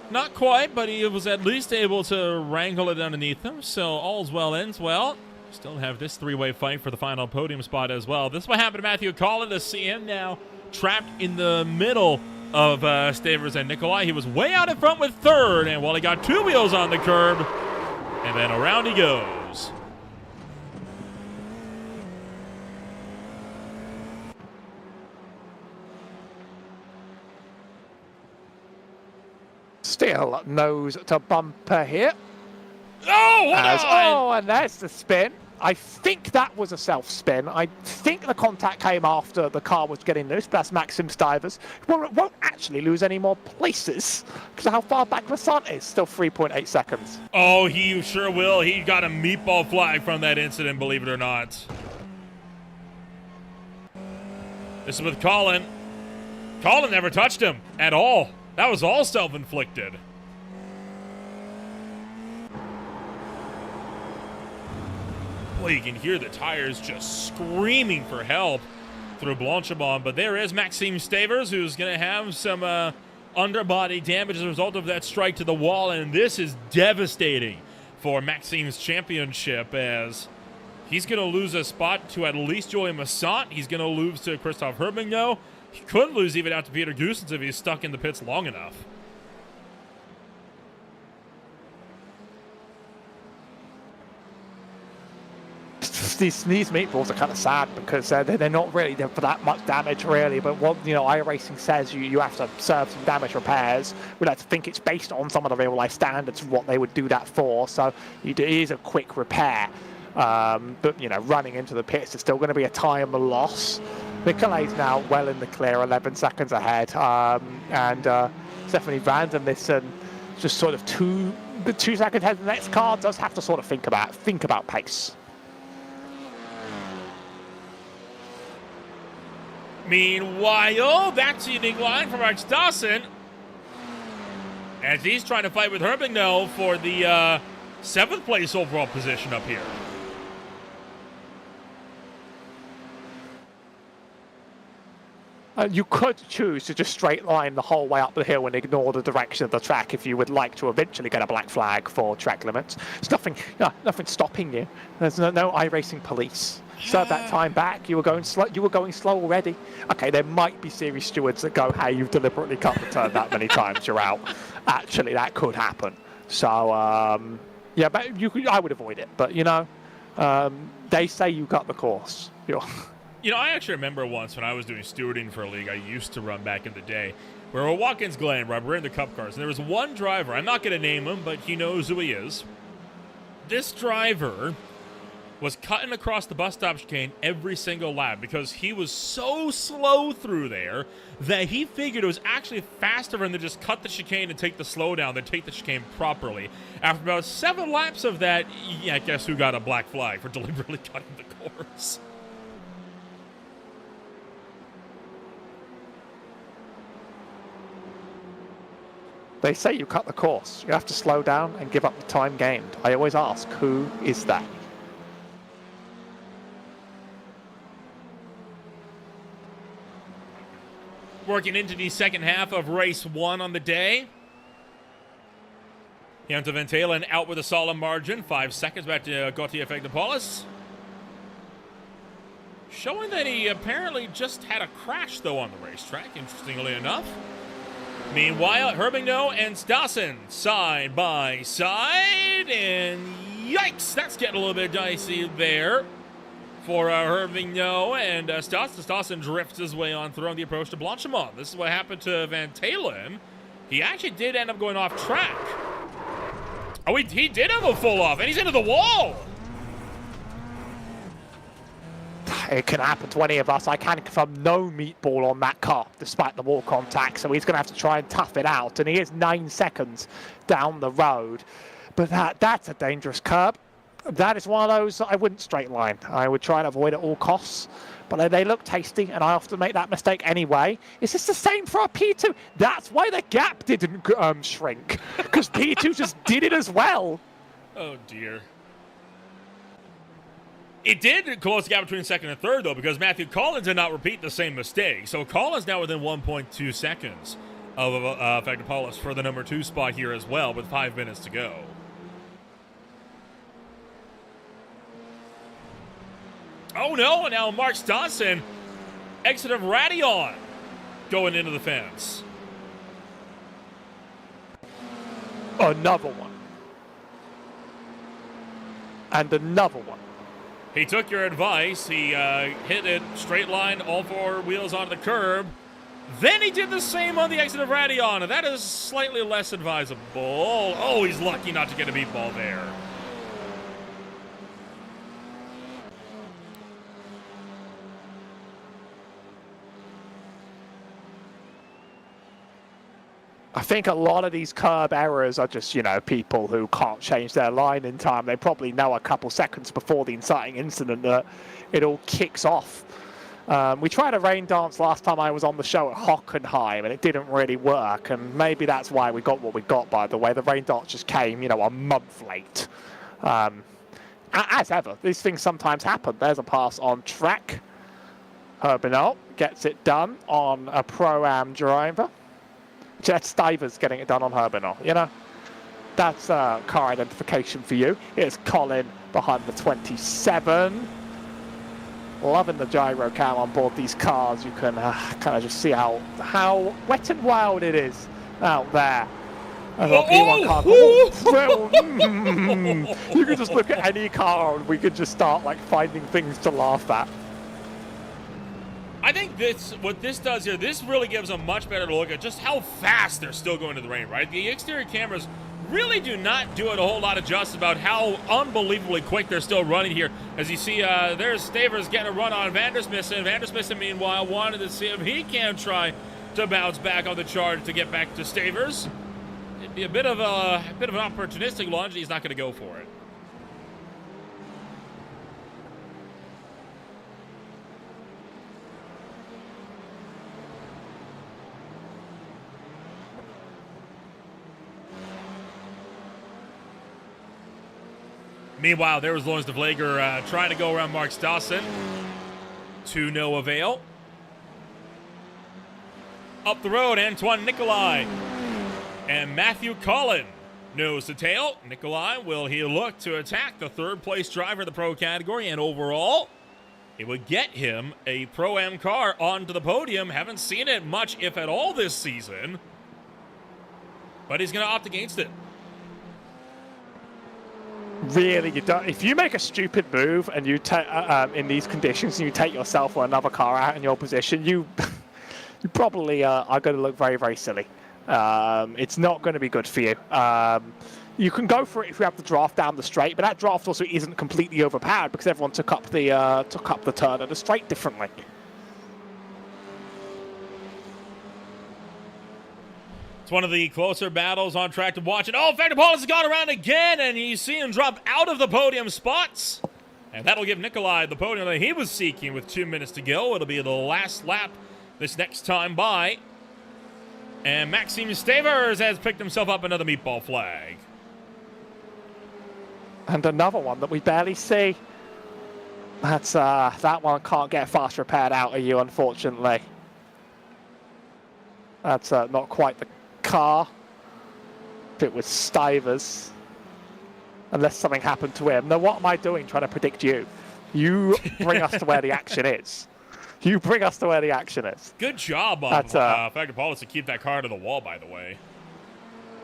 Not quite, but he was at least able to wrangle it underneath him, so all's well ends well. Still have this 3-way fight for the final podium spot as well. This is what happened to Matthew Collin, to see him now trapped in the middle of Stavers and Nicolai. He was way out in front with 3rd, and while he got 2 wheels on the curb, and then around he goes. Still nose to bumper here. Oh, And there's the spin. I think that was a self-spin. I think the contact came after the car was getting loose, but that's Maxim Stivers. Won't actually lose any more places because of how far back Lassant is. Still 3.8 seconds. Oh, he sure will. He got a meatball flag from that incident, believe it or not. This is with Colin. Colin never touched him at all. That was all self-inflicted. Boy, you can hear the tires just screaming for help through Blanchimont. But there is Maxime Stavers, who's going to have some underbody damage as a result of that strike to the wall. And this is devastating for Maxime's championship, as he's going to lose a spot to at least Joey Massant. He's going to lose to Christophe Herbigno. He could lose even out to Peter Goossens if he's stuck in the pits long enough. These meatballs are kind of sad because they're not really there for that much damage, really. But what iRacing says, you have to serve some damage repairs. We like to think it's based on some of the real life standards of what they would do that for. So it is a quick repair. But running into the pits is still going to be a time loss. Nicolet's now well in the clear, 11 seconds ahead, and Stephanie Vanden Nissen just sort of 2 seconds ahead of the next car. Does have to sort of think about pace. Meanwhile, that's a unique line from Max Dawson, as he's trying to fight with Herbigno for the 7th place overall position up here. You could choose to just straight line the whole way up the hill and ignore the direction of the track if you would like to eventually get a black flag for track limits. There's nothing stopping you. There's no iRacing police. Serve that time back. You were going slow. You were going slow already. Okay, there might be series stewards that go, "Hey, you've deliberately cut the turn that many times. You're out." Actually, that could happen. So yeah, but I would avoid it. But they say you cut the course. I actually remember once when I was doing stewarding for a league I used to run back in the day, where we're Watkins Glen, where we're in the Cup cars, and there was one driver, I'm not going to name him, but he knows who he is. This driver was cutting across the bus stop chicane every single lap because he was so slow through there that he figured it was actually faster for him to just cut the chicane and take the slowdown than take the chicane properly. After about 7 laps of that, yeah, guess who got a black flag for deliberately cutting the course? They say you cut the course. You have to slow down and give up the time gained. I always ask, who is that? Working into the second half of race 1 on the day. Jan van Telen out with a solid margin. 5 seconds back to Gauthier Fegnapolis. Showing that he apparently just had a crash, though, on the racetrack, interestingly enough. Meanwhile, Herbigno and Stassen side by side, and yikes, that's getting a little bit dicey there for Herbigno, and Stassen drifts his way on through on the approach to Blanchimont. This is what happened to Van Talen. He actually did end up going off track. Oh, he did have a full off, and he's into the wall. It can happen to any of us. I can confirm no meatball on that car, despite the wall contact, so he's going to have to try and tough it out, and he is 9 seconds down the road. But that's a dangerous curb. That is one of those I wouldn't straight line. I would try and avoid at all costs, but they look tasty, and I often make that mistake anyway. Is this the same for our P2? That's why the gap didn't shrink, because P2 just did it as well. Oh, dear. It did close the gap between second and third, though, because Matthew Collins did not repeat the same mistake. So Collins now within 1.2 seconds of Fagnapolis for the number 2 spot here as well, with 5 minutes to go. Oh, no, and now Mark Dawson, exit of Radion, going into the fence. Another one. And another one. He took your advice. He hit it straight line, all 4 wheels onto the curb. Then he did the same on the exit of Radion, and that is slightly less advisable. Oh, he's lucky not to get a meatball there. I think a lot of these curb errors are just, people who can't change their line in time. They probably know a couple seconds before the inciting incident that it all kicks off. We tried a rain dance last time I was on the show at Hockenheim, and it didn't really work, and maybe that's why we got what we got, by the way. The rain dance just came, a month late. As ever, these things sometimes happen. There's a pass on track. Herbinot gets it done on a Pro-Am driver. Jet Stivers getting it done on Herbinot, That's car identification for you. Here's Colin behind the 27. Loving the gyro cam on board these cars. You can kind of just see how wet and wild it is out there. As our P1 car. You can just look at any car and we could just start finding things to laugh at. I think what this does here, this really gives a much better look at just how fast they're still going to the rain, right? The exterior cameras really do not do it a whole lot of justice about how unbelievably quick they're still running here. As you see, there's Stavers getting a run on Vandersmissen. Vandersmissen, meanwhile, wanted to see if he can try to bounce back on the charge to get back to Stavers. It'd be a bit of an opportunistic launch. He's not going to go for it. Meanwhile, there was Lawrence de Vleger trying to go around Mark Stassen to no avail. Up the road, Antoine Nicolai and Matthew Collin nose to tail. Nicolai, will he look to attack the third-place driver in the Pro category? And overall, it would get him a Pro-Am car onto the podium. Haven't seen it much, if at all, this season. But he's going to opt against it. Really, you don't. If you make a stupid move and you take in these conditions and you take yourself or another car out in your position, you probably are going to look very, very silly. It's not going to be good for you. You can go for it if you have the draft down the straight, but that draft also isn't completely overpowered because everyone took up the turn of the straight differently. It's one of the closer battles on track to watch. And Fector Paulus has gone around again, and you see him drop out of the podium spots. And that'll give Nicolai the podium that he was seeking with 2 minutes to go. It'll be the last lap this next time by. And Maxime Stavers has picked himself up another meatball flag. And another one that we barely see. That's that one can't get fast repaired out of you, unfortunately. That's not quite the car. If it was Stivers, unless something happened to him. Now, what am I doing trying to predict you? You bring us to where the action is. You bring us to where the action is. Good job on Fector Paulus to keep that car to the wall, by the way.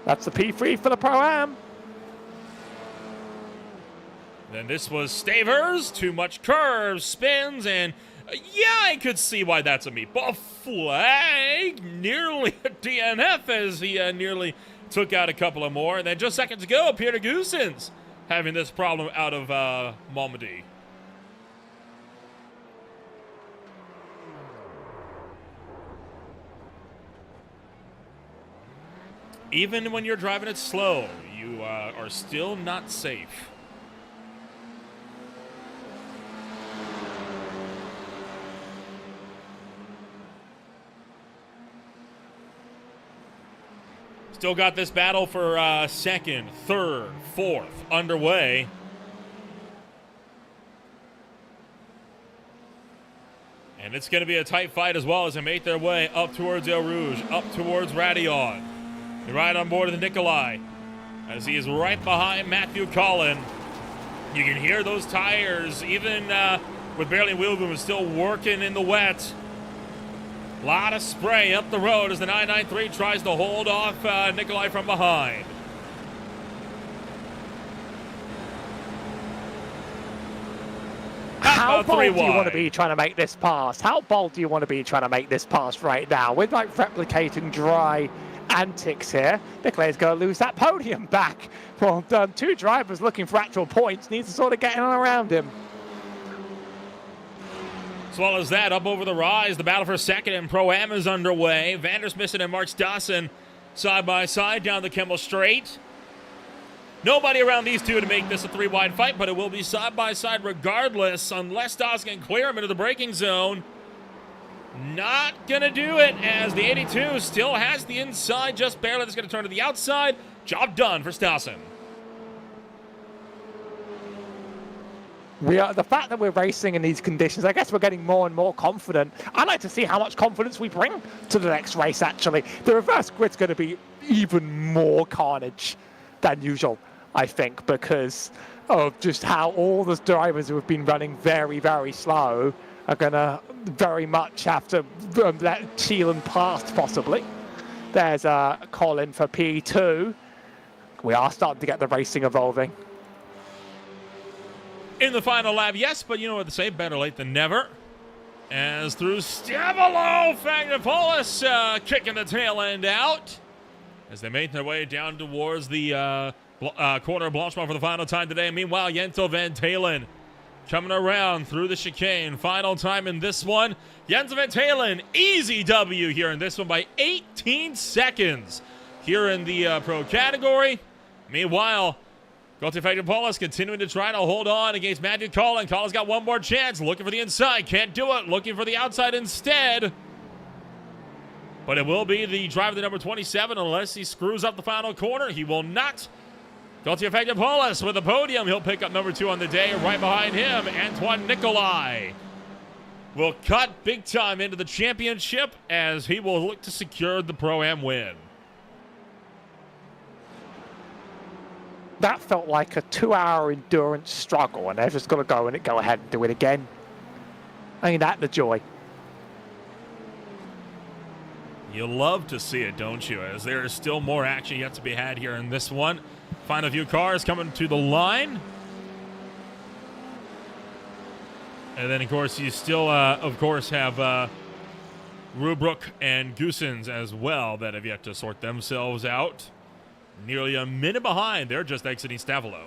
That's the P3 for the Pro-Am. Then this was Stavers. Too much curves, spins, and yeah, I could see why that's a meatball flag. Nearly a DNF as he nearly took out a couple of more. And then just seconds ago, Peter Goossens having this problem out of Malmedy. Even when you're driving it slow, you are still not safe. Still got this battle for second, third, fourth underway. And it's going to be a tight fight as well as they make their way up towards El Rouge, up towards Radion. They're right on board of the Nicolai as he is right behind Matthew Collin. You can hear those tires, even with barely wheel boom, still working in the wet. A lot of spray up the road as the 993 tries to hold off Nicolai from behind. How bold three do you want to wide. be trying to make this pass? How bold do you want to be trying to make this pass right now? With like replicating dry antics here, Leclerc's going to lose that podium back. Well done. Two drivers looking for actual points. Needs to sort of get in and around him. As well as that, up over the rise, the battle for second in Pro-Am is underway. Vandersmissen and Mark Dawson side by side down the Kimmel Straight. Nobody around these two to make this a three-wide fight, but it will be side by side regardless, unless Dawson can clear him into the braking zone. Not going to do it, as the 82 still has the inside just barely. That's going to turn to the outside. Job done for Stausen. The fact that we're racing in these conditions, I guess we're getting more and more confident. I'd like to see how much confidence we bring to the next race, actually. The reverse grid's going to be even more carnage than usual, I think, because of just how all the drivers who have been running very, very slow are going to very much have to let Thielen past, possibly. There's Colin for P2. We are starting to get the racing evolving. In the final lap, yes, but you know what to say, better late than never. As through Stavolo, Fagnopoulos kicking the tail end out. As they make their way down towards the corner of Blanchemont for the final time today. Meanwhile, Jentel Van Talen coming around through the chicane. Final time in this one. Jentel Van Talen, easy W here in this one by 18 seconds here in the pro category. Meanwhile, Gaultier Fagnopoulos continuing to try to hold on against Matthew Collin. Collin's got one more chance, looking for the inside. Can't do it, looking for the outside instead. But it will be the driver, the number 27, unless he screws up the final corner. He will not. Gaultier Fagnopoulos with the podium. He'll pick up number 2 on the day. Right behind him, Antoine Nicolai will cut big time into the championship as he will look to secure the Pro-Am win. That felt like a 2-hour endurance struggle, and they've just got to go ahead and do it again. Ain't that the joy? You love to see it, don't you? As there is still more action yet to be had here in this one. Final few cars coming to the line. And then, of course, you still, have Rubrook and Goosens as well that have yet to sort themselves out. Nearly a minute behind. They're just exiting Stavolo.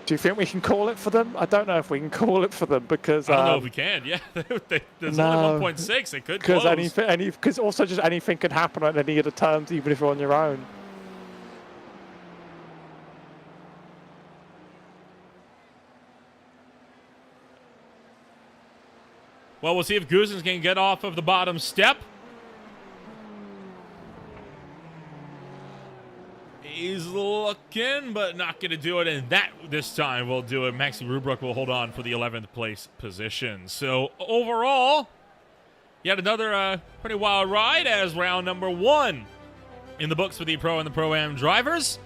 Do you think we can call it for them? I don't know if we can call it for them because... I don't know if we can. Yeah, there's only 1.6. It could close. Because also just anything can happen at any of the turns, even if you're on your own. Well, we'll see if Goosens can get off of the bottom step. He's looking, but not going to do it, and that this time will do it. Maxi Rubrook will hold on for the 11th place position. So overall, yet another pretty wild ride as round number 1 in the books for the Pro and the Pro-Am drivers.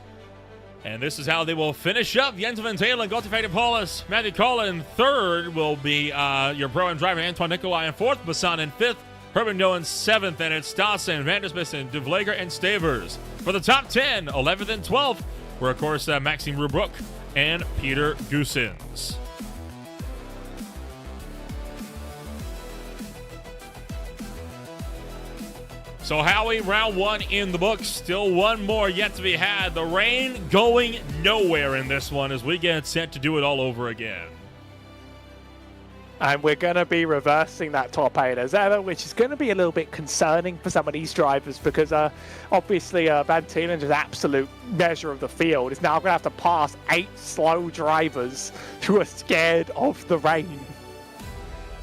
And this is how they will finish up. Jentel Van Talen, Gaultier Fagnopoulos, Matthew Collin. Third will be your Pro-Am driver, Antoine Nicolai, in 4th. Bassan in 5th. Herman Noah in 7th. And it's Dawson, Vandersmissen, De Vleger, and Stavers. For the top 10, 11th and 12th, were, of course, Maxime Rubrook and Peter Goosens. So, Howie, round 1 in the books. Still one more yet to be had. The rain going nowhere in this one as we get set to do it all over again. And we're going to be reversing that top 8 as ever, which is going to be a little bit concerning for some of these drivers because obviously Van Tielen's absolute measure of the field is now going to have to pass 8 slow drivers who are scared of the rain.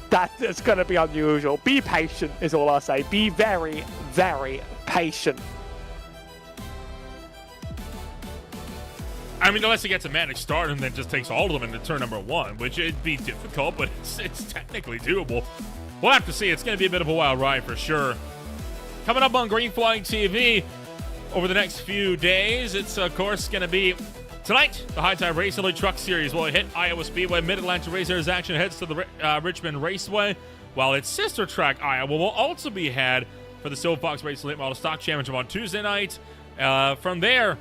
That is going to be unusual. Be patient is all I'll say. Be very, very patient. I mean, unless he gets a manic start and then just takes all of them into turn number 1, which it'd be difficult, but it's technically doable. We'll have to see. It's going to be a bit of a wild ride for sure. Coming up on Green Flying TV over the next few days, it's, of course, going to be tonight, the High Tide Racing League Truck Series will hit Iowa Speedway. Mid-Atlantic Racers action heads to the Richmond Raceway, while its sister track, Iowa, will also be had for the Silver Fox Racing Late Model Stock Championship on Tuesday night. From there,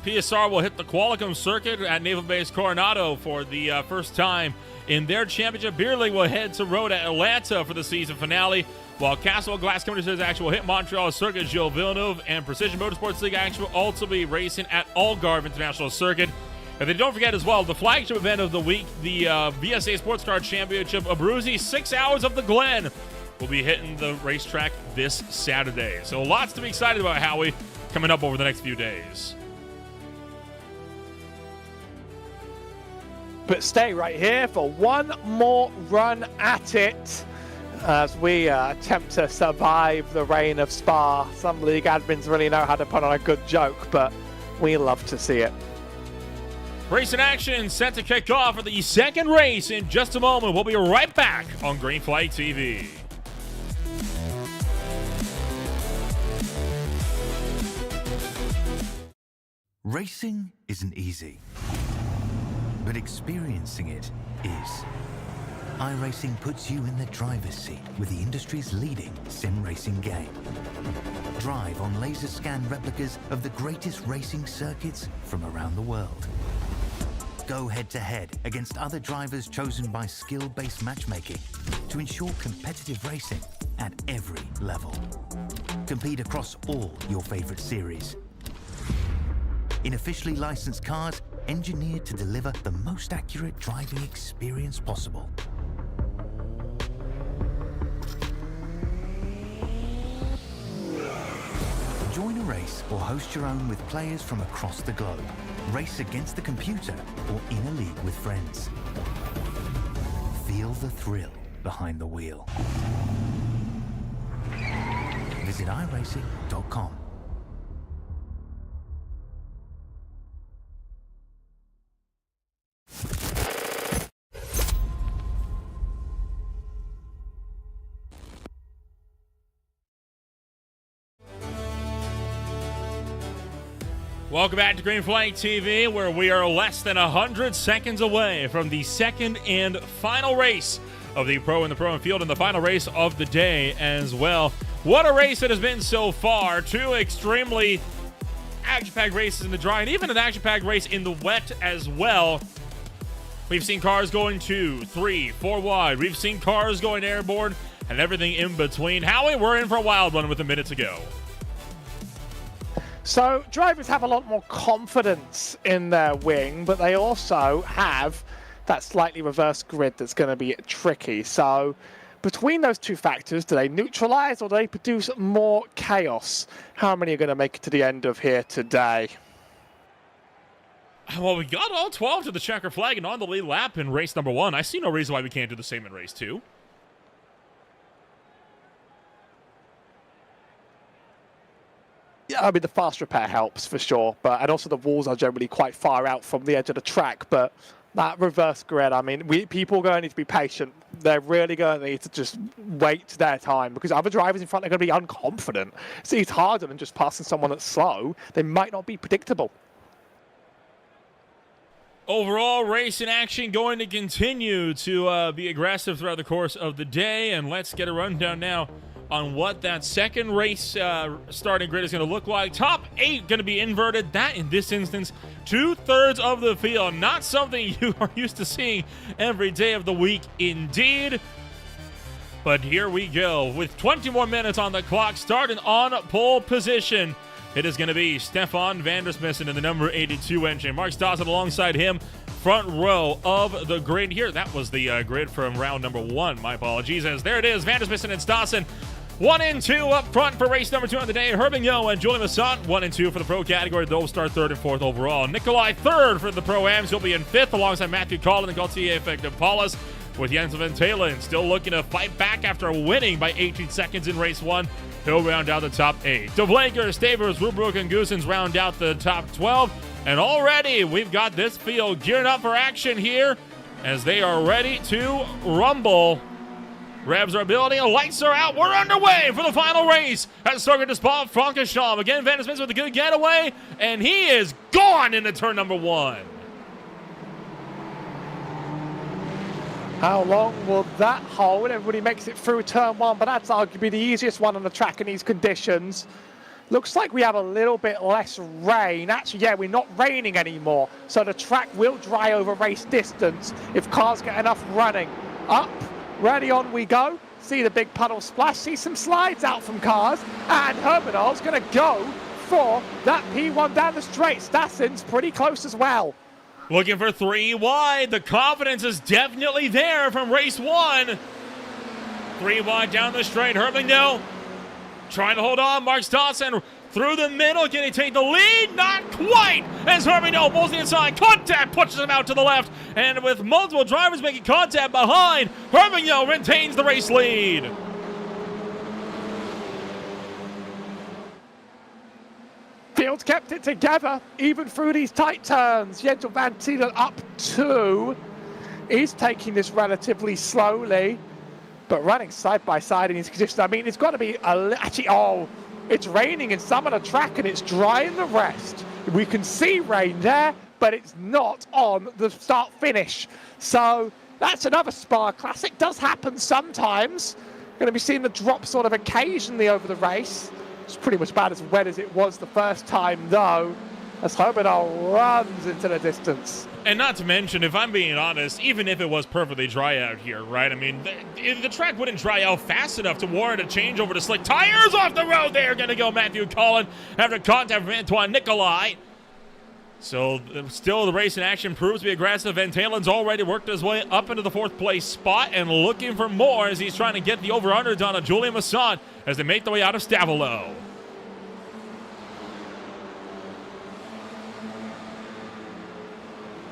PSR will hit the Qualicum circuit at Naval Base Coronado for the first time in their championship. Beer League will head to road at Atlanta for the season finale, while Castle Glass Company Series Action will hit Montreal Circuit, Gilles Villeneuve, and Precision Motorsports League Action will also be racing at Algarve International Circuit. And then don't forget as well, the flagship event of the week, the VSA Sports Car Championship, Abruzzi 6 Hours of the Glen, will be hitting the racetrack this Saturday. So lots to be excited about, Howie, coming up over the next few days. But stay right here for one more run at it as we attempt to survive the rain of Spa. Some league admins really know how to put on a good joke, but we love to see it. Race in action set to kick off for the second race in just a moment. We'll be right back on Green Flag TV. Racing isn't easy, but experiencing it is. iRacing puts you in the driver's seat with the industry's leading sim racing game. Drive on laser scan replicas of the greatest racing circuits from around the world. Go head-to-head against other drivers chosen by skill-based matchmaking to ensure competitive racing at every level. Compete across all your favorite series. In officially licensed cars, engineered to deliver the most accurate driving experience possible. Join a race or host your own with players from across the globe. Race against the computer or in a league with friends. Feel the thrill behind the wheel. Visit iRacing.com. Welcome back to Green Flag TV, where we are less than 100 seconds away from the second and final race of the Pro and the Pro and Field, and the final race of the day as well. What a race it has been so far. Two extremely action-packed races in the dry, and even an action-packed race in the wet as well. We've seen cars going 2, 3, 4 wide. We've seen cars going airborne and everything in between. Howie, we're in for a wild one with a minute to go. So drivers have a lot more confidence in their wing, but they also have that slightly reversed grid that's going to be tricky. So between those two factors, do they neutralize or do they produce more chaos? How many are going to make it to the end of here today? Well, we got all 12 to the checker flag and on the lead lap in race number 1. I see no reason why we can't do the same in race 2. Yeah, I mean, the fast repair helps for sure, and also the walls are generally quite far out from the edge of the track, but that reverse grid, I mean, people are going to need to be patient. They're really going to need to just wait their time, because other drivers in front are going to be unconfident. See, it's harder than just passing someone that's slow. They might not be predictable. Overall, race in action going to continue to be aggressive throughout the course of the day, and let's get a rundown now on what that second race starting grid is going to look like. Top 8 going to be inverted. That, in this instance, 2/3 of the field. Not something you are used to seeing every day of the week, indeed. But here we go. With 20 more minutes on the clock, starting on pole position, it is going to be Stefan Vandersmissen in the number 82 engine. Mark Stossen alongside him, front row of the grid here. That was the grid from round number 1. My apologies. As there it is, Vandersmissen and Stossen 1 and 2 up front for race number 2 on the day. Herbigno and Julian Massant, 1 and 2 for the Pro category. They'll start 3rd and 4th overall. Nikolai 3rd for the Pro-Ams. He'll be in 5th alongside Matthew Collin and Gaultier Effective Paulus, with Jens Van Talen still looking to fight back after winning by 18 seconds in race 1. He'll round out the top 8. De Vleker, Stavers, Rubrook, and Goosens round out the top 12. And already we've got this field gearing up for action here as they are ready to rumble. Revs are building, lights are out, we're underway for the final race at Circuit de Spa-Francorchamps. Again, Vandersmissen with a good getaway, and he is gone into turn number 1. How long will that hold? Everybody makes it through turn 1, but that's arguably the easiest one on the track in these conditions. Looks like we have a little bit less rain. Actually, yeah, we're not raining anymore. So the track will dry over race distance if cars get enough running. Up, ready, on we go. See the big puddle splash, see some slides out from cars. And Hermanol's going to go for that P1 down the straight. Stassen's pretty close as well. Looking for 3 wide. The confidence is definitely there from race 1. 3 wide down the straight. Hermingdale trying to hold on. Mark Stassen through the middle. Can he take the lead? Not quite. As Hermingdale pulls the inside. Contact pushes him out to the left. And with multiple drivers making contact behind, Hermingdale retains the race lead. Fields kept it together, even through these tight turns. Jens Van Tielen up 2. He's taking this relatively slowly, but running side by side in his conditions. I mean, it's got to be actually, oh, it's raining in some of the track and it's dry in the rest. We can see rain there, but it's not on the start finish. So that's another Spa Classic. Does happen sometimes. Going to be seeing the drop sort of occasionally over the race. It's pretty much about as wet as it was the first time, though, as Hermingdale runs into the distance. And not to mention, if I'm being honest, even if it was perfectly dry out here, right? I mean, the track wouldn't dry out fast enough to warrant a change over to slick tires off the road. They're going to go Matthew Cullen after contact from Antoine Nicolai. So still the race in action proves to be aggressive. Van Talen's already worked his way up into the 4th place spot and looking for more as he's trying to get the over-under done on Julian Masson as they make their way out of Stavelo.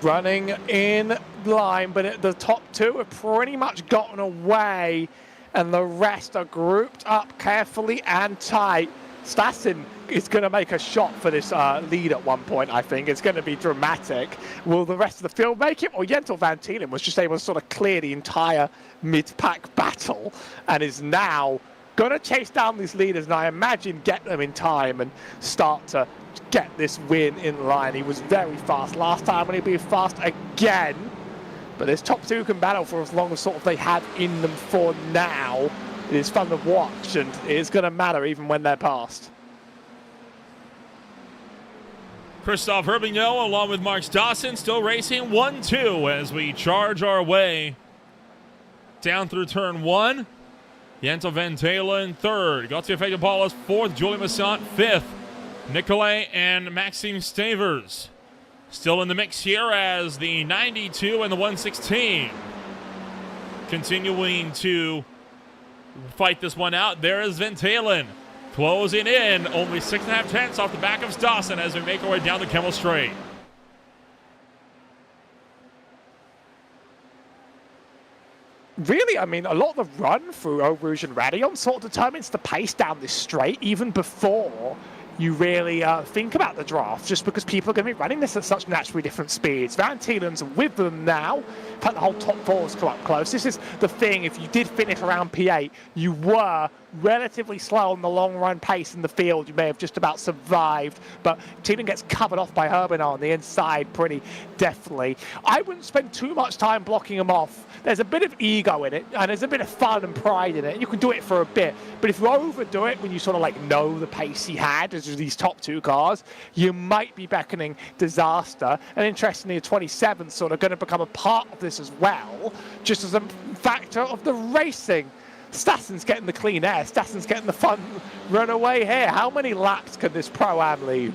Running in line, but the top 2 have pretty much gotten away and the rest are grouped up carefully and tight. Stassen is going to make a shot for this lead at one point, I think. It's going to be dramatic. Will the rest of the field make it? Or Jens Van Tielen was just able to sort of clear the entire mid-pack battle and is now going to chase down these leaders and I imagine get them in time and start to get this win in line. He was very fast last time and he'll be fast again. But this top 2 can battle for as long as sort of they have in them for now. It is fun to watch and it's going to matter even when they're past. Christoph Hermingdale along with Mark Dawson still racing 1-2 as we charge our way down through turn 1. Jens Van Talen 3rd. Gauthier Fagin-Paulus 4th. Julian Masson 5th. Nicolai and Maxime Stavers still in the mix here as the 92 and the 116 continuing to fight this one out. There is Van Talen closing in, only 6.5 tenths off the back of Stassen as we make our way down the Kemmel Straight. Really, I mean, a lot of the run through Eau Rouge and Radion sort of determines the pace down this straight even before you really think about the draft, just because people are going to be running this at such naturally different speeds. Van Tielen's with them now. In fact, the whole top 4 has come up close. This is the thing, if you did finish around P8, you were relatively slow on the long run pace in the field. You may have just about survived, but Tielen gets covered off by Hermingdale on the inside pretty definitely. I wouldn't spend too much time blocking him off. There's a bit of ego in it, and there's a bit of fun and pride in it. You can do it for a bit, but if you overdo it when you sort of like know the pace he had as these top 2 cars, you might be beckoning disaster. And interestingly, the 27's sort of going to become a part of this as well, just as a factor of the racing. Stassen's getting the clean air. Stassen's getting the fun run away here. How many laps can this Pro-Am lead?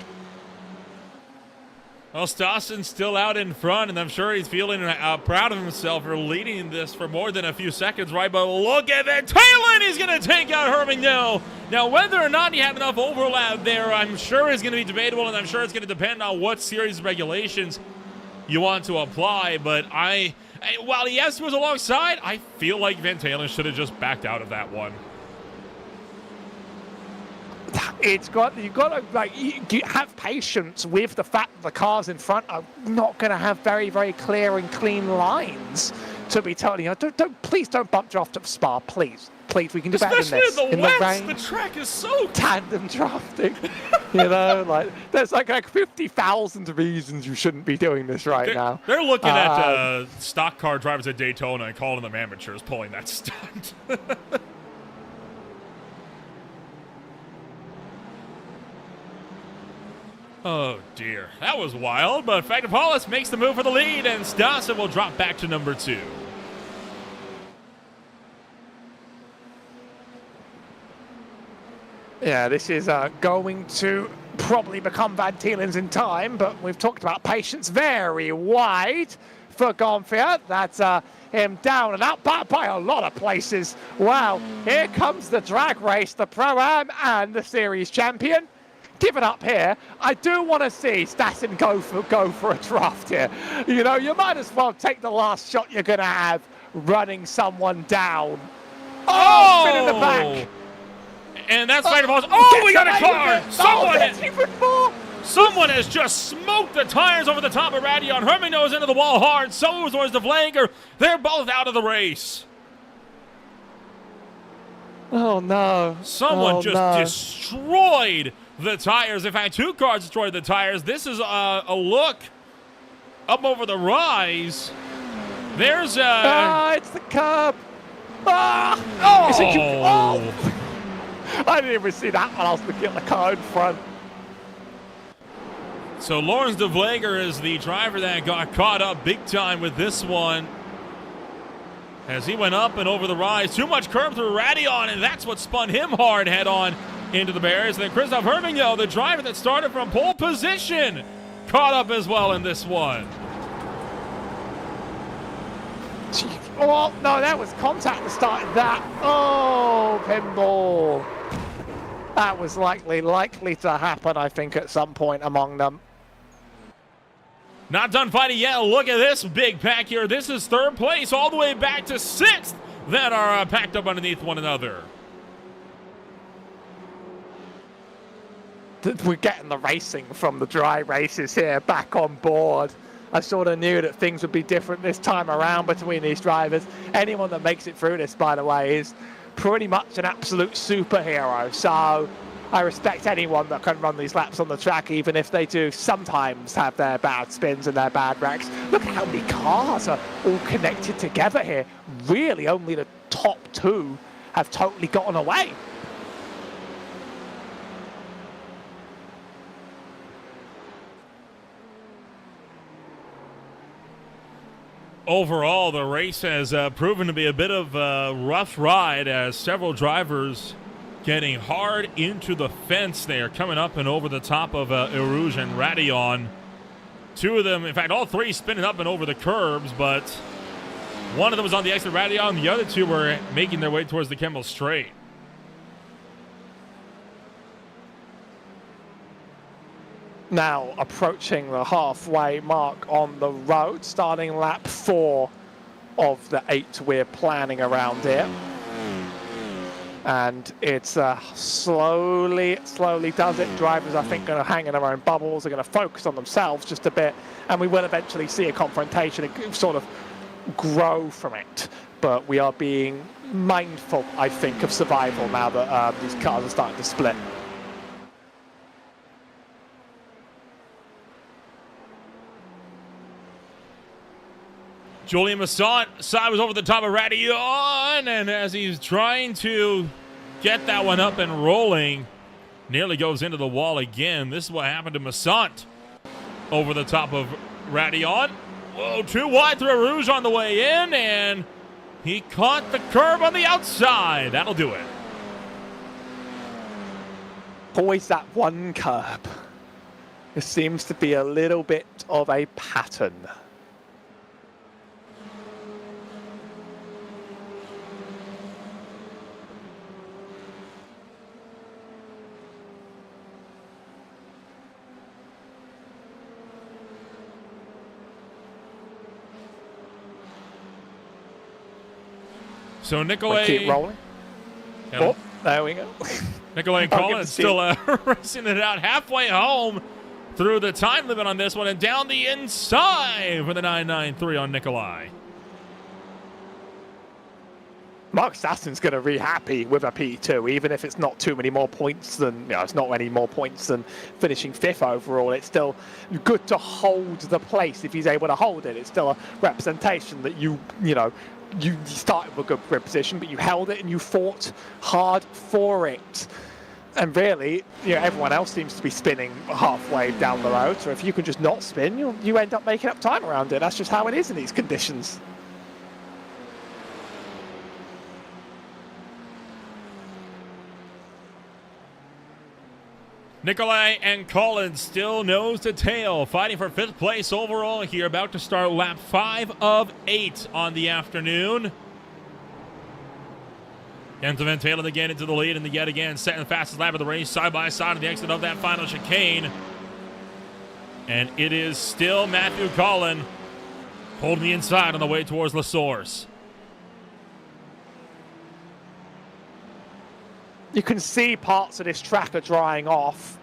Well, Stassen's still out in front, and I'm sure he's feeling proud of himself for leading this for more than a few seconds, right? But look at that. Taylor, he's going to take out Hermingdale. Now, whether or not he had enough overlap there, I'm sure is going to be debatable, and I'm sure it's going to depend on what series of regulations you want to apply. But while yes was alongside, I feel like Van Talen should have just backed out of that one. You've got to have patience with the fact that the cars in front are not going to have very, very clear and clean lines to be telling you. Please don't bump draft at Spa, please. Please, we can do better than this. Especially in the wets, rain. The track is so tandem drafting. There's like 50,000 reasons you shouldn't be doing this now. They're looking at stock car drivers at Daytona and calling them amateurs pulling that stunt. Oh, dear. That was wild, but Paulus makes the move for the lead, and Stassen will drop back to number 2. Yeah, this is going to probably become Van Thielen's in time, but we've talked about patience very wide for Gonfier. That's him down and up by a lot of places. Wow, here comes the drag race, the Pro-Am and the series champion. Give it up here. I do want to see Stassen go for a draft here. You know, you might as well take the last shot you're going to have running someone down. Oh, spin in the back. And that's right. We got a car. Someone has just smoked the tires over the top of Radion. Herming goes into the wall hard. So was De Vlenger. They're both out of the race. Oh, no. Someone destroyed the tires. In fact, 2 cars destroyed the tires. This is a look up over the rise. There's it's the curb. I didn't even see that when I was looking at the car in front. So Lawrence De Vleger is the driver that got caught up big time with this one. As he went up and over the rise, too much curb through Radion, and that's what spun him hard head-on into the barriers. And then Christoph Hermingel, the driver that started from pole position, caught up as well in this one. Oh, no, that was contact that started that. Oh, pinball. That was likely to happen, I think, at some point among them. Not done fighting yet. Look at this big pack here. This is 3rd place, all the way back to 6th that are packed up underneath one another. We're getting the racing from the dry races here back on board. I sort of knew that things would be different this time around between these drivers. Anyone that makes it through this, by the way, is pretty much an absolute superhero. So I respect anyone that can run these laps on the track, even if they do sometimes have their bad spins and their bad wrecks. Look at how many cars are all connected together here. Really, only the top 2 have totally gotten away. Overall, the race has proven to be a bit of a rough ride, as several drivers getting hard into the fence there, coming up and over the top of Erouge and Radion. 2 of them, in fact, all 3 spinning up and over the curbs, but one of them was on the exit Radion. The other 2 were making their way towards the Kemmel Straight. Now approaching the halfway mark on the road, starting lap 4 of the 8 we're planning around here. And it's slowly does it. Drivers, I think, going to hang in their own bubbles. They're going to focus on themselves just a bit, and we will eventually see a confrontation and sort of grow from it. But we are being mindful, I think, of survival now that these cars are starting to split. Julian Massant was over the top of Radion, and as he's trying to get that one up and rolling, nearly goes into the wall again. This is what happened to Massant over the top of Radion. Whoa, 2 wide through Rouge on the way in, and he caught the curb on the outside. That'll do it. Always that one curb. It seems to be a little bit of a pattern. So Nicolay... Keep rolling. Oh, there we go. Nicolay and Collins still racing it out halfway home through the time limit on this one, and down the inside for the 993 on Nicolay. Mark Stassen's going to be happy with a P2, even if it's not too many more points than, it's not any more points than finishing 5th overall. It's still good to hold the place if he's able to hold it. It's still a representation that you started with a good position, but you held it and you fought hard for it. And really, everyone else seems to be spinning halfway down the road. So if you can just not spin, you end up making up time around it. That's just how it is in these conditions. Nikolai and Collins still nose to tail, fighting for 5th place overall here, about to start lap 5 of 8 on the afternoon. Jensen Van Talen again into the lead, and yet again second fastest lap of the race, side by side on the exit of that final chicane. And it is still Matthew Collin holding the inside on the way towards La Source. You can see parts of this track are drying off.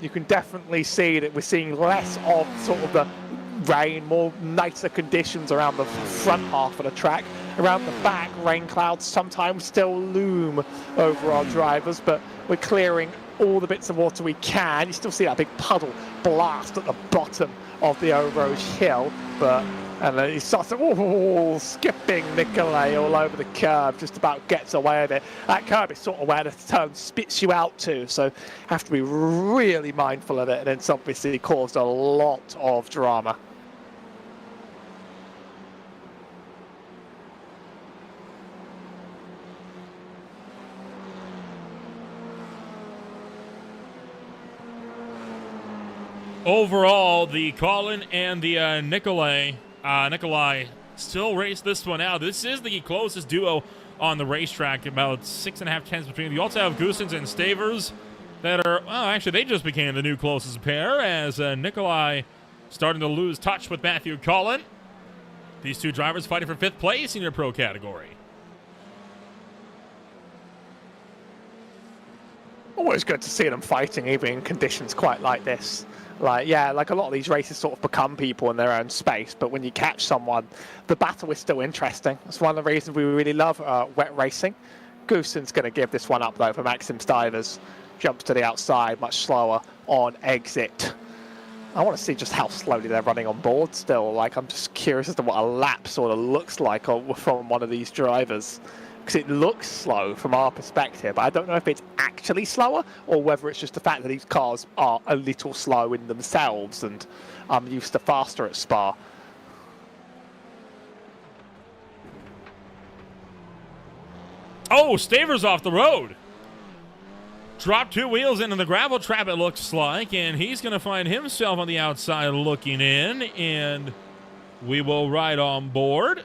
You can definitely see that we're seeing less of sort of the rain, more nicer conditions around the front half of the track. Around the back, rain clouds sometimes still loom over our drivers, but we're clearing all the bits of water we can. You still see that big puddle blast at the bottom of the Eau Rouge hill, and then he starts skipping Nicolay all over the curb, just about gets away with it. That curb is sort of where the turn spits you out to, so have to be really mindful of it, and it's obviously caused a lot of drama. Overall, the Collin and the Nikolai still race this one out. This is the closest duo on the racetrack, about 6.5 tenths between. You also have Goossens and Stavers that are, well, actually, they just became the new closest pair as Nikolai starting to lose touch with Matthew Collin. These two drivers fighting for 5th place in your pro category. Always good to see them fighting, even in conditions quite like this. Like a lot of these races sort of become people in their own space, but when you catch someone, the battle is still interesting. That's one of the reasons we really love wet racing. Goosen's going to give this one up, though, for Maxim Stivers. Jumps to the outside, much slower on exit. I want to see just how slowly they're running on board still. Like, I'm just curious as to what a lap sort of looks like from one of these drivers. Because it looks slow from our perspective. But I don't know if it's actually slower or whether it's just the fact that these cars are a little slow in themselves, and I'm used to faster at Spa. Oh, Stavers off the road. Dropped 2 wheels into the gravel trap, it looks like, and he's going to find himself on the outside looking in, and we will ride on board.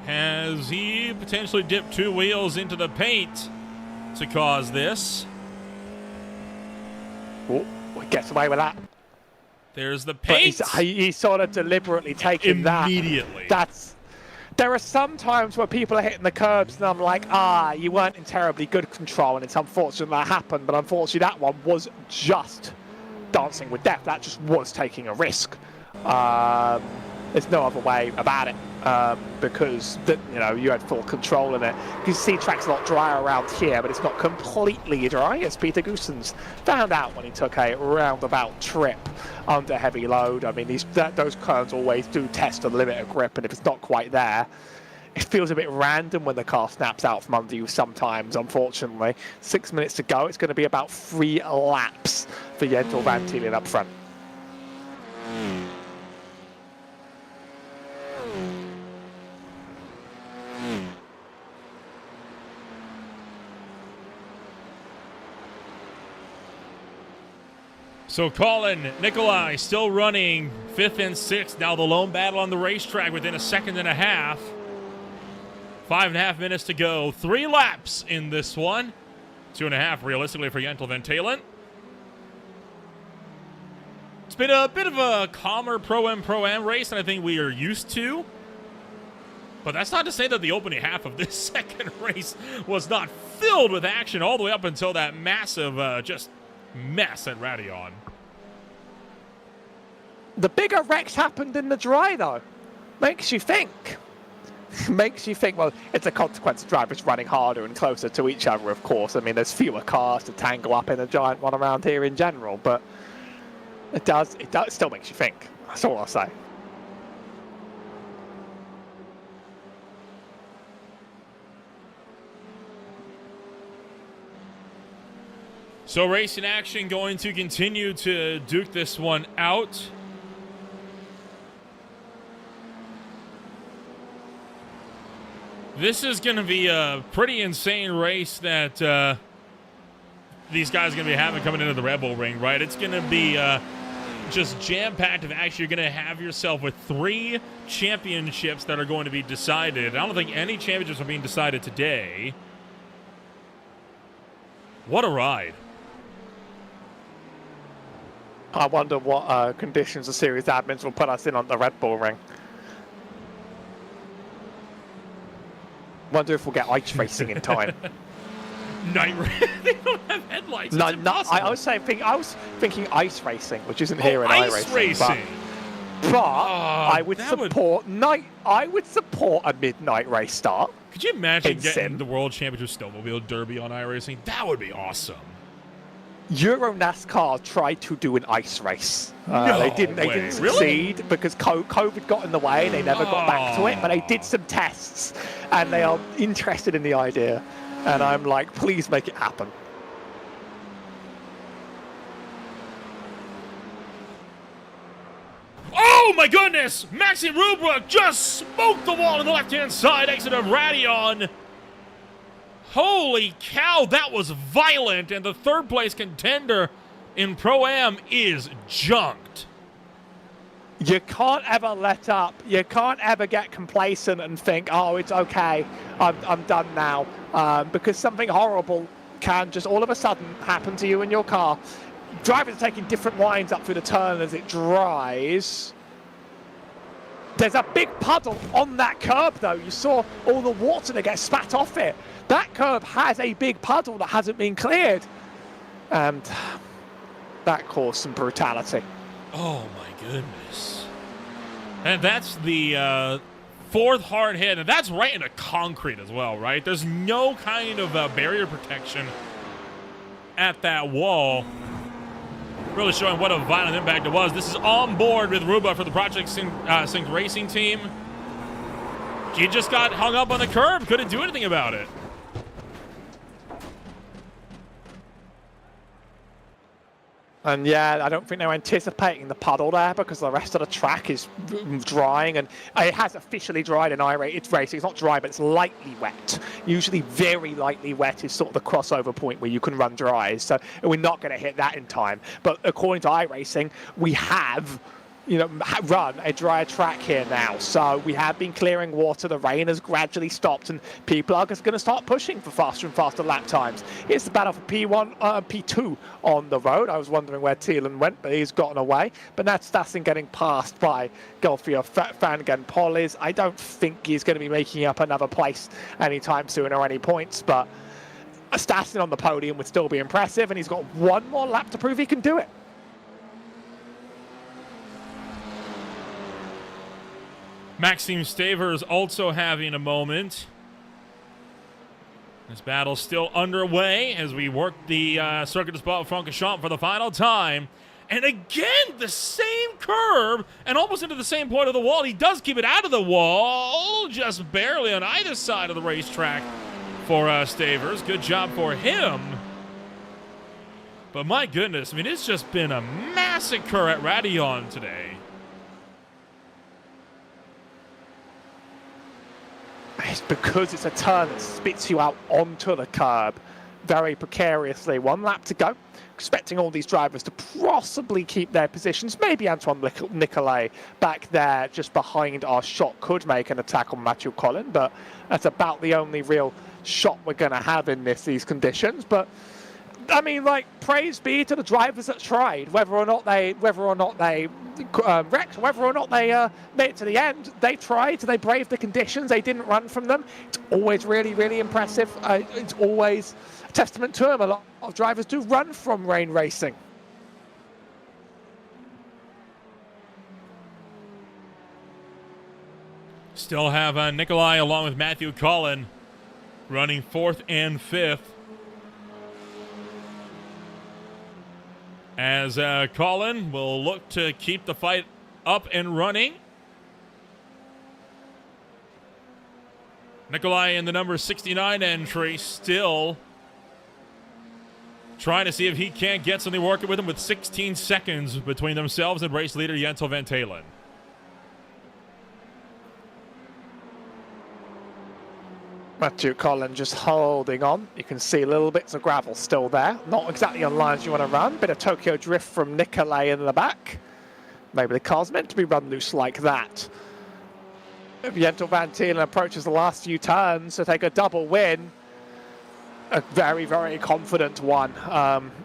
Has he potentially dipped 2 wheels into the paint to cause this? Oh, gets away with that. There's the paint. But he's sort of deliberately taking immediately. There are some times where people are hitting the curbs and I'm like, you weren't in terribly good control, and it's unfortunate that happened, but unfortunately that one was just dancing with death. That just was taking a risk. There's no other way about it, because you had full control in it. You can see track's a lot drier around here, but it's not completely dry, as Peter Goossens found out when he took a roundabout trip under heavy load. I mean, those curves always do test the limit of grip, and if it's not quite there, it feels a bit random when the car snaps out from under you sometimes, unfortunately. 6 minutes to go. It's going to be about 3 laps for Jensen Van Talen up front. So Colin, Nikolai still running 5th and 6th. Now the lone battle on the racetrack within 1.5 seconds. 5.5 minutes to go. 3 laps in this one. 2.5 realistically for Jensen Van Talen. It's been a bit of a calmer Pro-Am race than I think we are used to. But that's not to say that the opening half of this second race was not filled with action all the way up until that massive just mess at Radion. The bigger wrecks happened in the dry, though. Makes you think. Makes you think, well, it's a consequence of drivers running harder and closer to each other, of course. I mean, there's fewer cars to tangle up in a giant one around here in general, but it still makes you think. That's all I'll say. So racing action going to continue to duke this one out. This is going to be a pretty insane race that these guys are going to be having coming into the Red Bull Ring, right? It's going to be just jam-packed of action. You're going to have yourself with 3 championships that are going to be decided. I don't think any championships are being decided today. What a ride. I wonder what conditions the series admins will put us in on the Red Bull Ring. Wonder if we'll get ice racing in time. Night They don't have headlights. No, It's no. impossible. I was thinking ice racing, which isn't here in ice iRacing. racing. But I would that would- support I would support a midnight race start. Could you imagine in getting Sim. the World Championship Snowmobile Derby on iRacing? That would be awesome. Euro NASCAR tried to do an ice race. No They didn't way. succeed because COVID got in the way. They never got back to it, but they did some tests, and they are interested in the idea. And I'm like, please make it happen. Oh my goodness! Maxi Rubra just smoked the wall on the left-hand side exit of Radion. Holy cow, that was violent, and the third place contender in Pro-Am is junked. You can't ever let up. You can't ever get complacent and think, oh, it's okay, I'm done now. Because something horrible can just all of a sudden happen to you in your car. Drivers are taking different lines up through the turn as it dries. There's a big puddle on that curb, though. You saw all the water that gets spat off it. That curb has a big puddle that hasn't been cleared. And that caused some brutality. Oh my goodness. And that's the fourth hard hit, and that's right into concrete as well, right? There's no kind of barrier protection at that wall. Really showing what a violent impact it was. This is on board with Ruba for the Project Sync Racing team. He just got hung up on the curb, couldn't do anything about it. And yeah, I don't think they're anticipating the puddle there because the rest of the track is drying, and it has officially dried in iRacing. It's racing, it's not dry, but it's lightly wet. Usually very lightly wet is sort of the crossover point where you can run dry. So we're not going to hit that in time. But according to iRacing, we have run a drier track here now. So we have been clearing water. The rain has gradually stopped, and people are just going to start pushing for faster and faster lap times. Here's the battle for P2 on the road. I was wondering where Thielen went, but he's gotten away. But that's Stassin getting passed by Golfia Fangan Polis. I don't think he's going to be making up another place anytime soon or any points, but Stassin on the podium would still be impressive, and he's got one more lap to prove he can do it. Maxime Stavers also having a moment. This battle still underway as we work the Circuit de Spa-Francorchamps for the final time. And again, the same curve and almost into the same point of the wall. He does keep it out of the wall, just barely on either side of the racetrack for Stavers. Good job for him. But my goodness, I mean, it's just been a massacre at Radion today. It's because it's a turn that spits you out onto the curb very precariously. One lap to go. Expecting all these drivers to possibly keep their positions. Maybe Antoine Nicolai back there just behind our shot could make an attack on Matthew Collin, but that's about the only real shot we're going to have in these conditions. But I mean, like, praise be to the drivers that tried. Whether or not they wrecked, whether or not they made it to the end, they tried. They braved the conditions. They didn't run from them. It's always really, really impressive. It's always a testament to them. A lot of drivers do run from rain racing. Still have Nikolai along with Matthew Collin running 4th and 5th. As Collin will look to keep the fight up and running. Nikolai in the number 69 entry still trying to see if he can't get something working with him with 16 seconds between themselves and race leader Jentel Van Talen. Matthew Collin just holding on. You can see little bits of gravel still there. Not exactly on lines you want to run. Bit of Tokyo drift from Nicolai in the back. Maybe the car's meant to be run loose like that. If Jentel Van Talen approaches the last few turns to take a double win, a very, very confident one.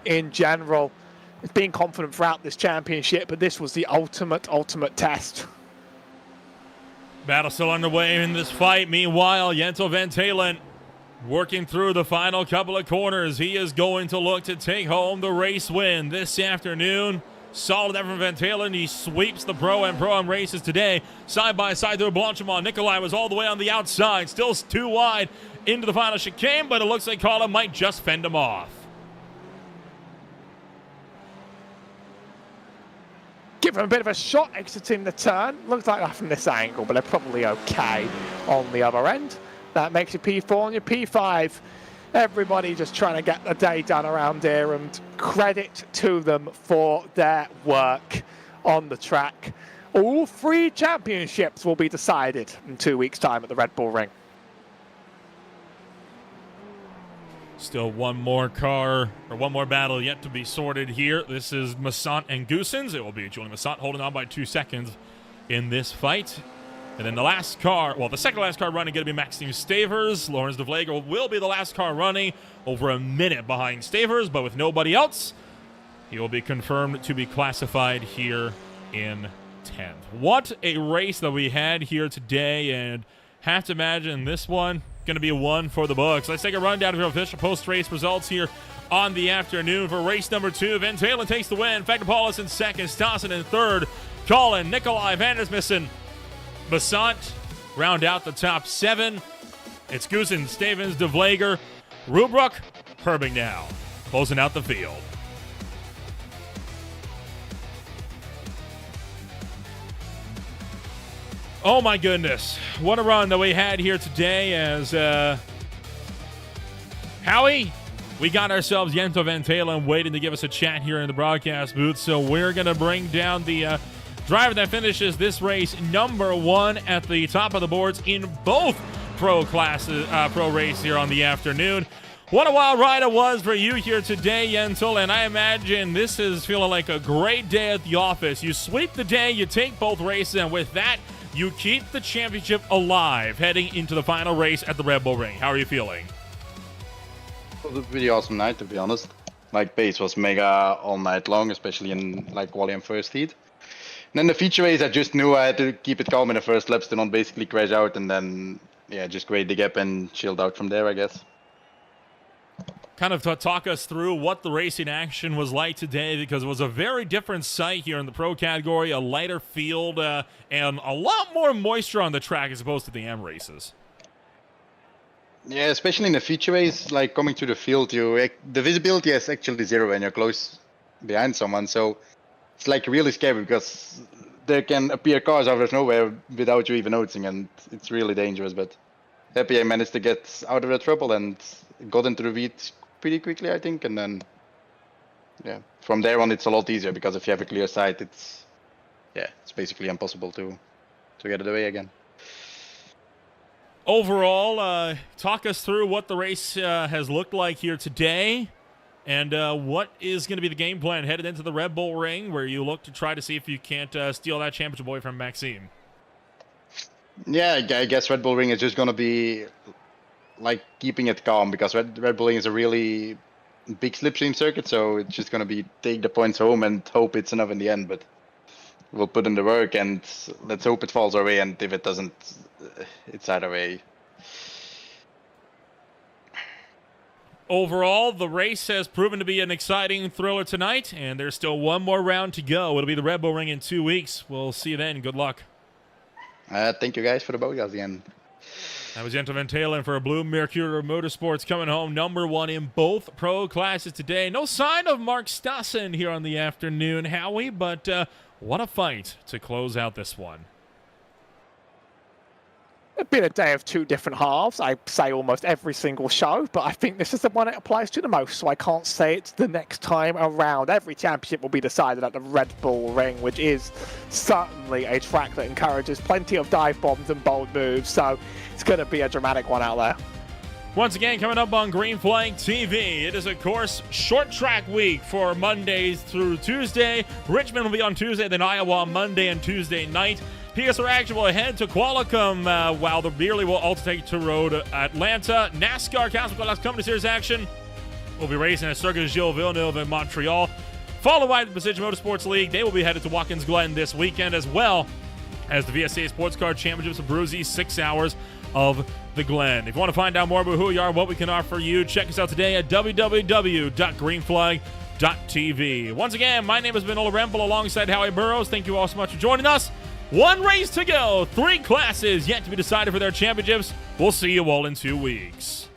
In general, it's been confident throughout this championship, but this was the ultimate test. Battle still underway in this fight. Meanwhile, Jentel Van Talen working through the final couple of corners. He is going to look to take home the race win this afternoon. Solid effort from Van Talen. He sweeps the Pro-Am races today. Side by side through Blanchimont. Nicolai was all the way on the outside. Still too wide into the final chicane, but it looks like Collin might just fend him off. Give him a bit of a shot exiting the turn. Looks like that from this angle, but they're probably okay on the other end. That makes your P4 and your P5. Everybody just trying to get the day done around here, and credit to them for their work on the track. All 3 championships will be decided in 2 weeks' time at the Red Bull Ring. Still one more car, or one more battle yet to be sorted here. This is Massant and Goossens. It will be Julian Massant holding on by 2 seconds in this fight. And then the last car, well, the second last car running going to be Maxime Stavers. Lawrence de Vleger will be the last car running, over a minute behind Stavers, but with nobody else. He will be confirmed to be classified here in 10th. What a race that we had here today, and have to imagine this one going to be one for the books. Let's take a rundown of your official post-race results here on the afternoon for race number 2. Van Talen takes the win. Fagner in second. Stassen in third. Collin, Nicolai, Van Dersmissen, Massant round out the top 7. It's Goossens, Stavens, de Vleger, Rubruck, Herbing now, closing out the field. Oh my goodness, what a run that we had here today as Howie, we got ourselves Jentel Van Talen waiting to give us a chat here in the broadcast booth, so we're going to bring down the driver that finishes this race number 1 at the top of the boards in both pro classes, pro race here on the afternoon. What a wild ride it was for you here today, Jentel, and I imagine this is feeling like a great day at the office. You sweep the day, you take both races, and with that, you keep the championship alive heading into the final race at the Red Bull Ring. How are you feeling? It was a pretty awesome night, to be honest. Like, pace was mega all night long, especially in like quali and first heat. And then the feature race, I just knew I had to keep it calm in the first laps to not basically crash out, and then yeah, just create the gap and chilled out from there, I guess. Kind of talk us through what the racing action was like today, because it was a very different sight here in the pro category, a lighter field, and a lot more moisture on the track as opposed to the AM races. Yeah, especially in the feature race, like coming to the field, the visibility is actually 0 when you're close behind someone, so it's like really scary because there can appear cars out of nowhere without you even noticing, and it's really dangerous. But happy I managed to get out of the trouble and got into the lead pretty quickly, I think, and then yeah, from there on it's a lot easier because if you have a clear sight, it's basically impossible to get it away again. Overall, talk us through what the race has looked like here today, and what is going to be the game plan headed into the Red Bull Ring, where you look to try to see if you can't steal that championship away from Maxime. Yeah, I guess Red Bull Ring is just going to be like keeping it calm, because Red Bull Ring is a really big slipstream circuit, so it's just going to be take the points home and hope it's enough in the end. But we'll put in the work and let's hope it falls our way, and if it doesn't, it's either way. Overall, the race has proven to be an exciting thriller tonight, and there's still one more round to go. It'll be the Red Bull Ring in 2 weeks. We'll see you then. Good luck. Thank you guys for the podcast again. That was Jentel Van Talen for Blue Mercury Motorsports, coming home number 1 in both pro classes today. No sign of Mark Stassen here on the afternoon, Howie, but what a fight to close out this one. It's been a day of two different halves. I say almost every single show, but I think this is the one it applies to the most, so I can't say it's the next time around. Every championship will be decided at the Red Bull Ring, which is certainly a track that encourages plenty of dive bombs and bold moves, so it's going to be a dramatic one out there. Once again, coming up on Green Flag TV, it is, of course, short track week for Mondays through Tuesday. Richmond will be on Tuesday, then Iowa on Monday and Tuesday night. PSR action will head to Qualicum, while the Beerley will also take to road Atlanta. NASCAR Castle Company Series action will be racing at Circuit Gilles Villeneuve in Montreal, followed by the Precision Motorsports League. They will be headed to Watkins Glen this weekend, as well as the VSA Sports Car Championships of Bruzy, 6 hours of the Glen. If you want to find out more about who we are, what we can offer you, check us out today at www.greenflag.tv. Once again, my name has been Ola Rempel alongside Howie Burrows. Thank you all so much for joining us. One race to go, 3 classes yet to be decided for their championships. We'll see you all in 2 weeks.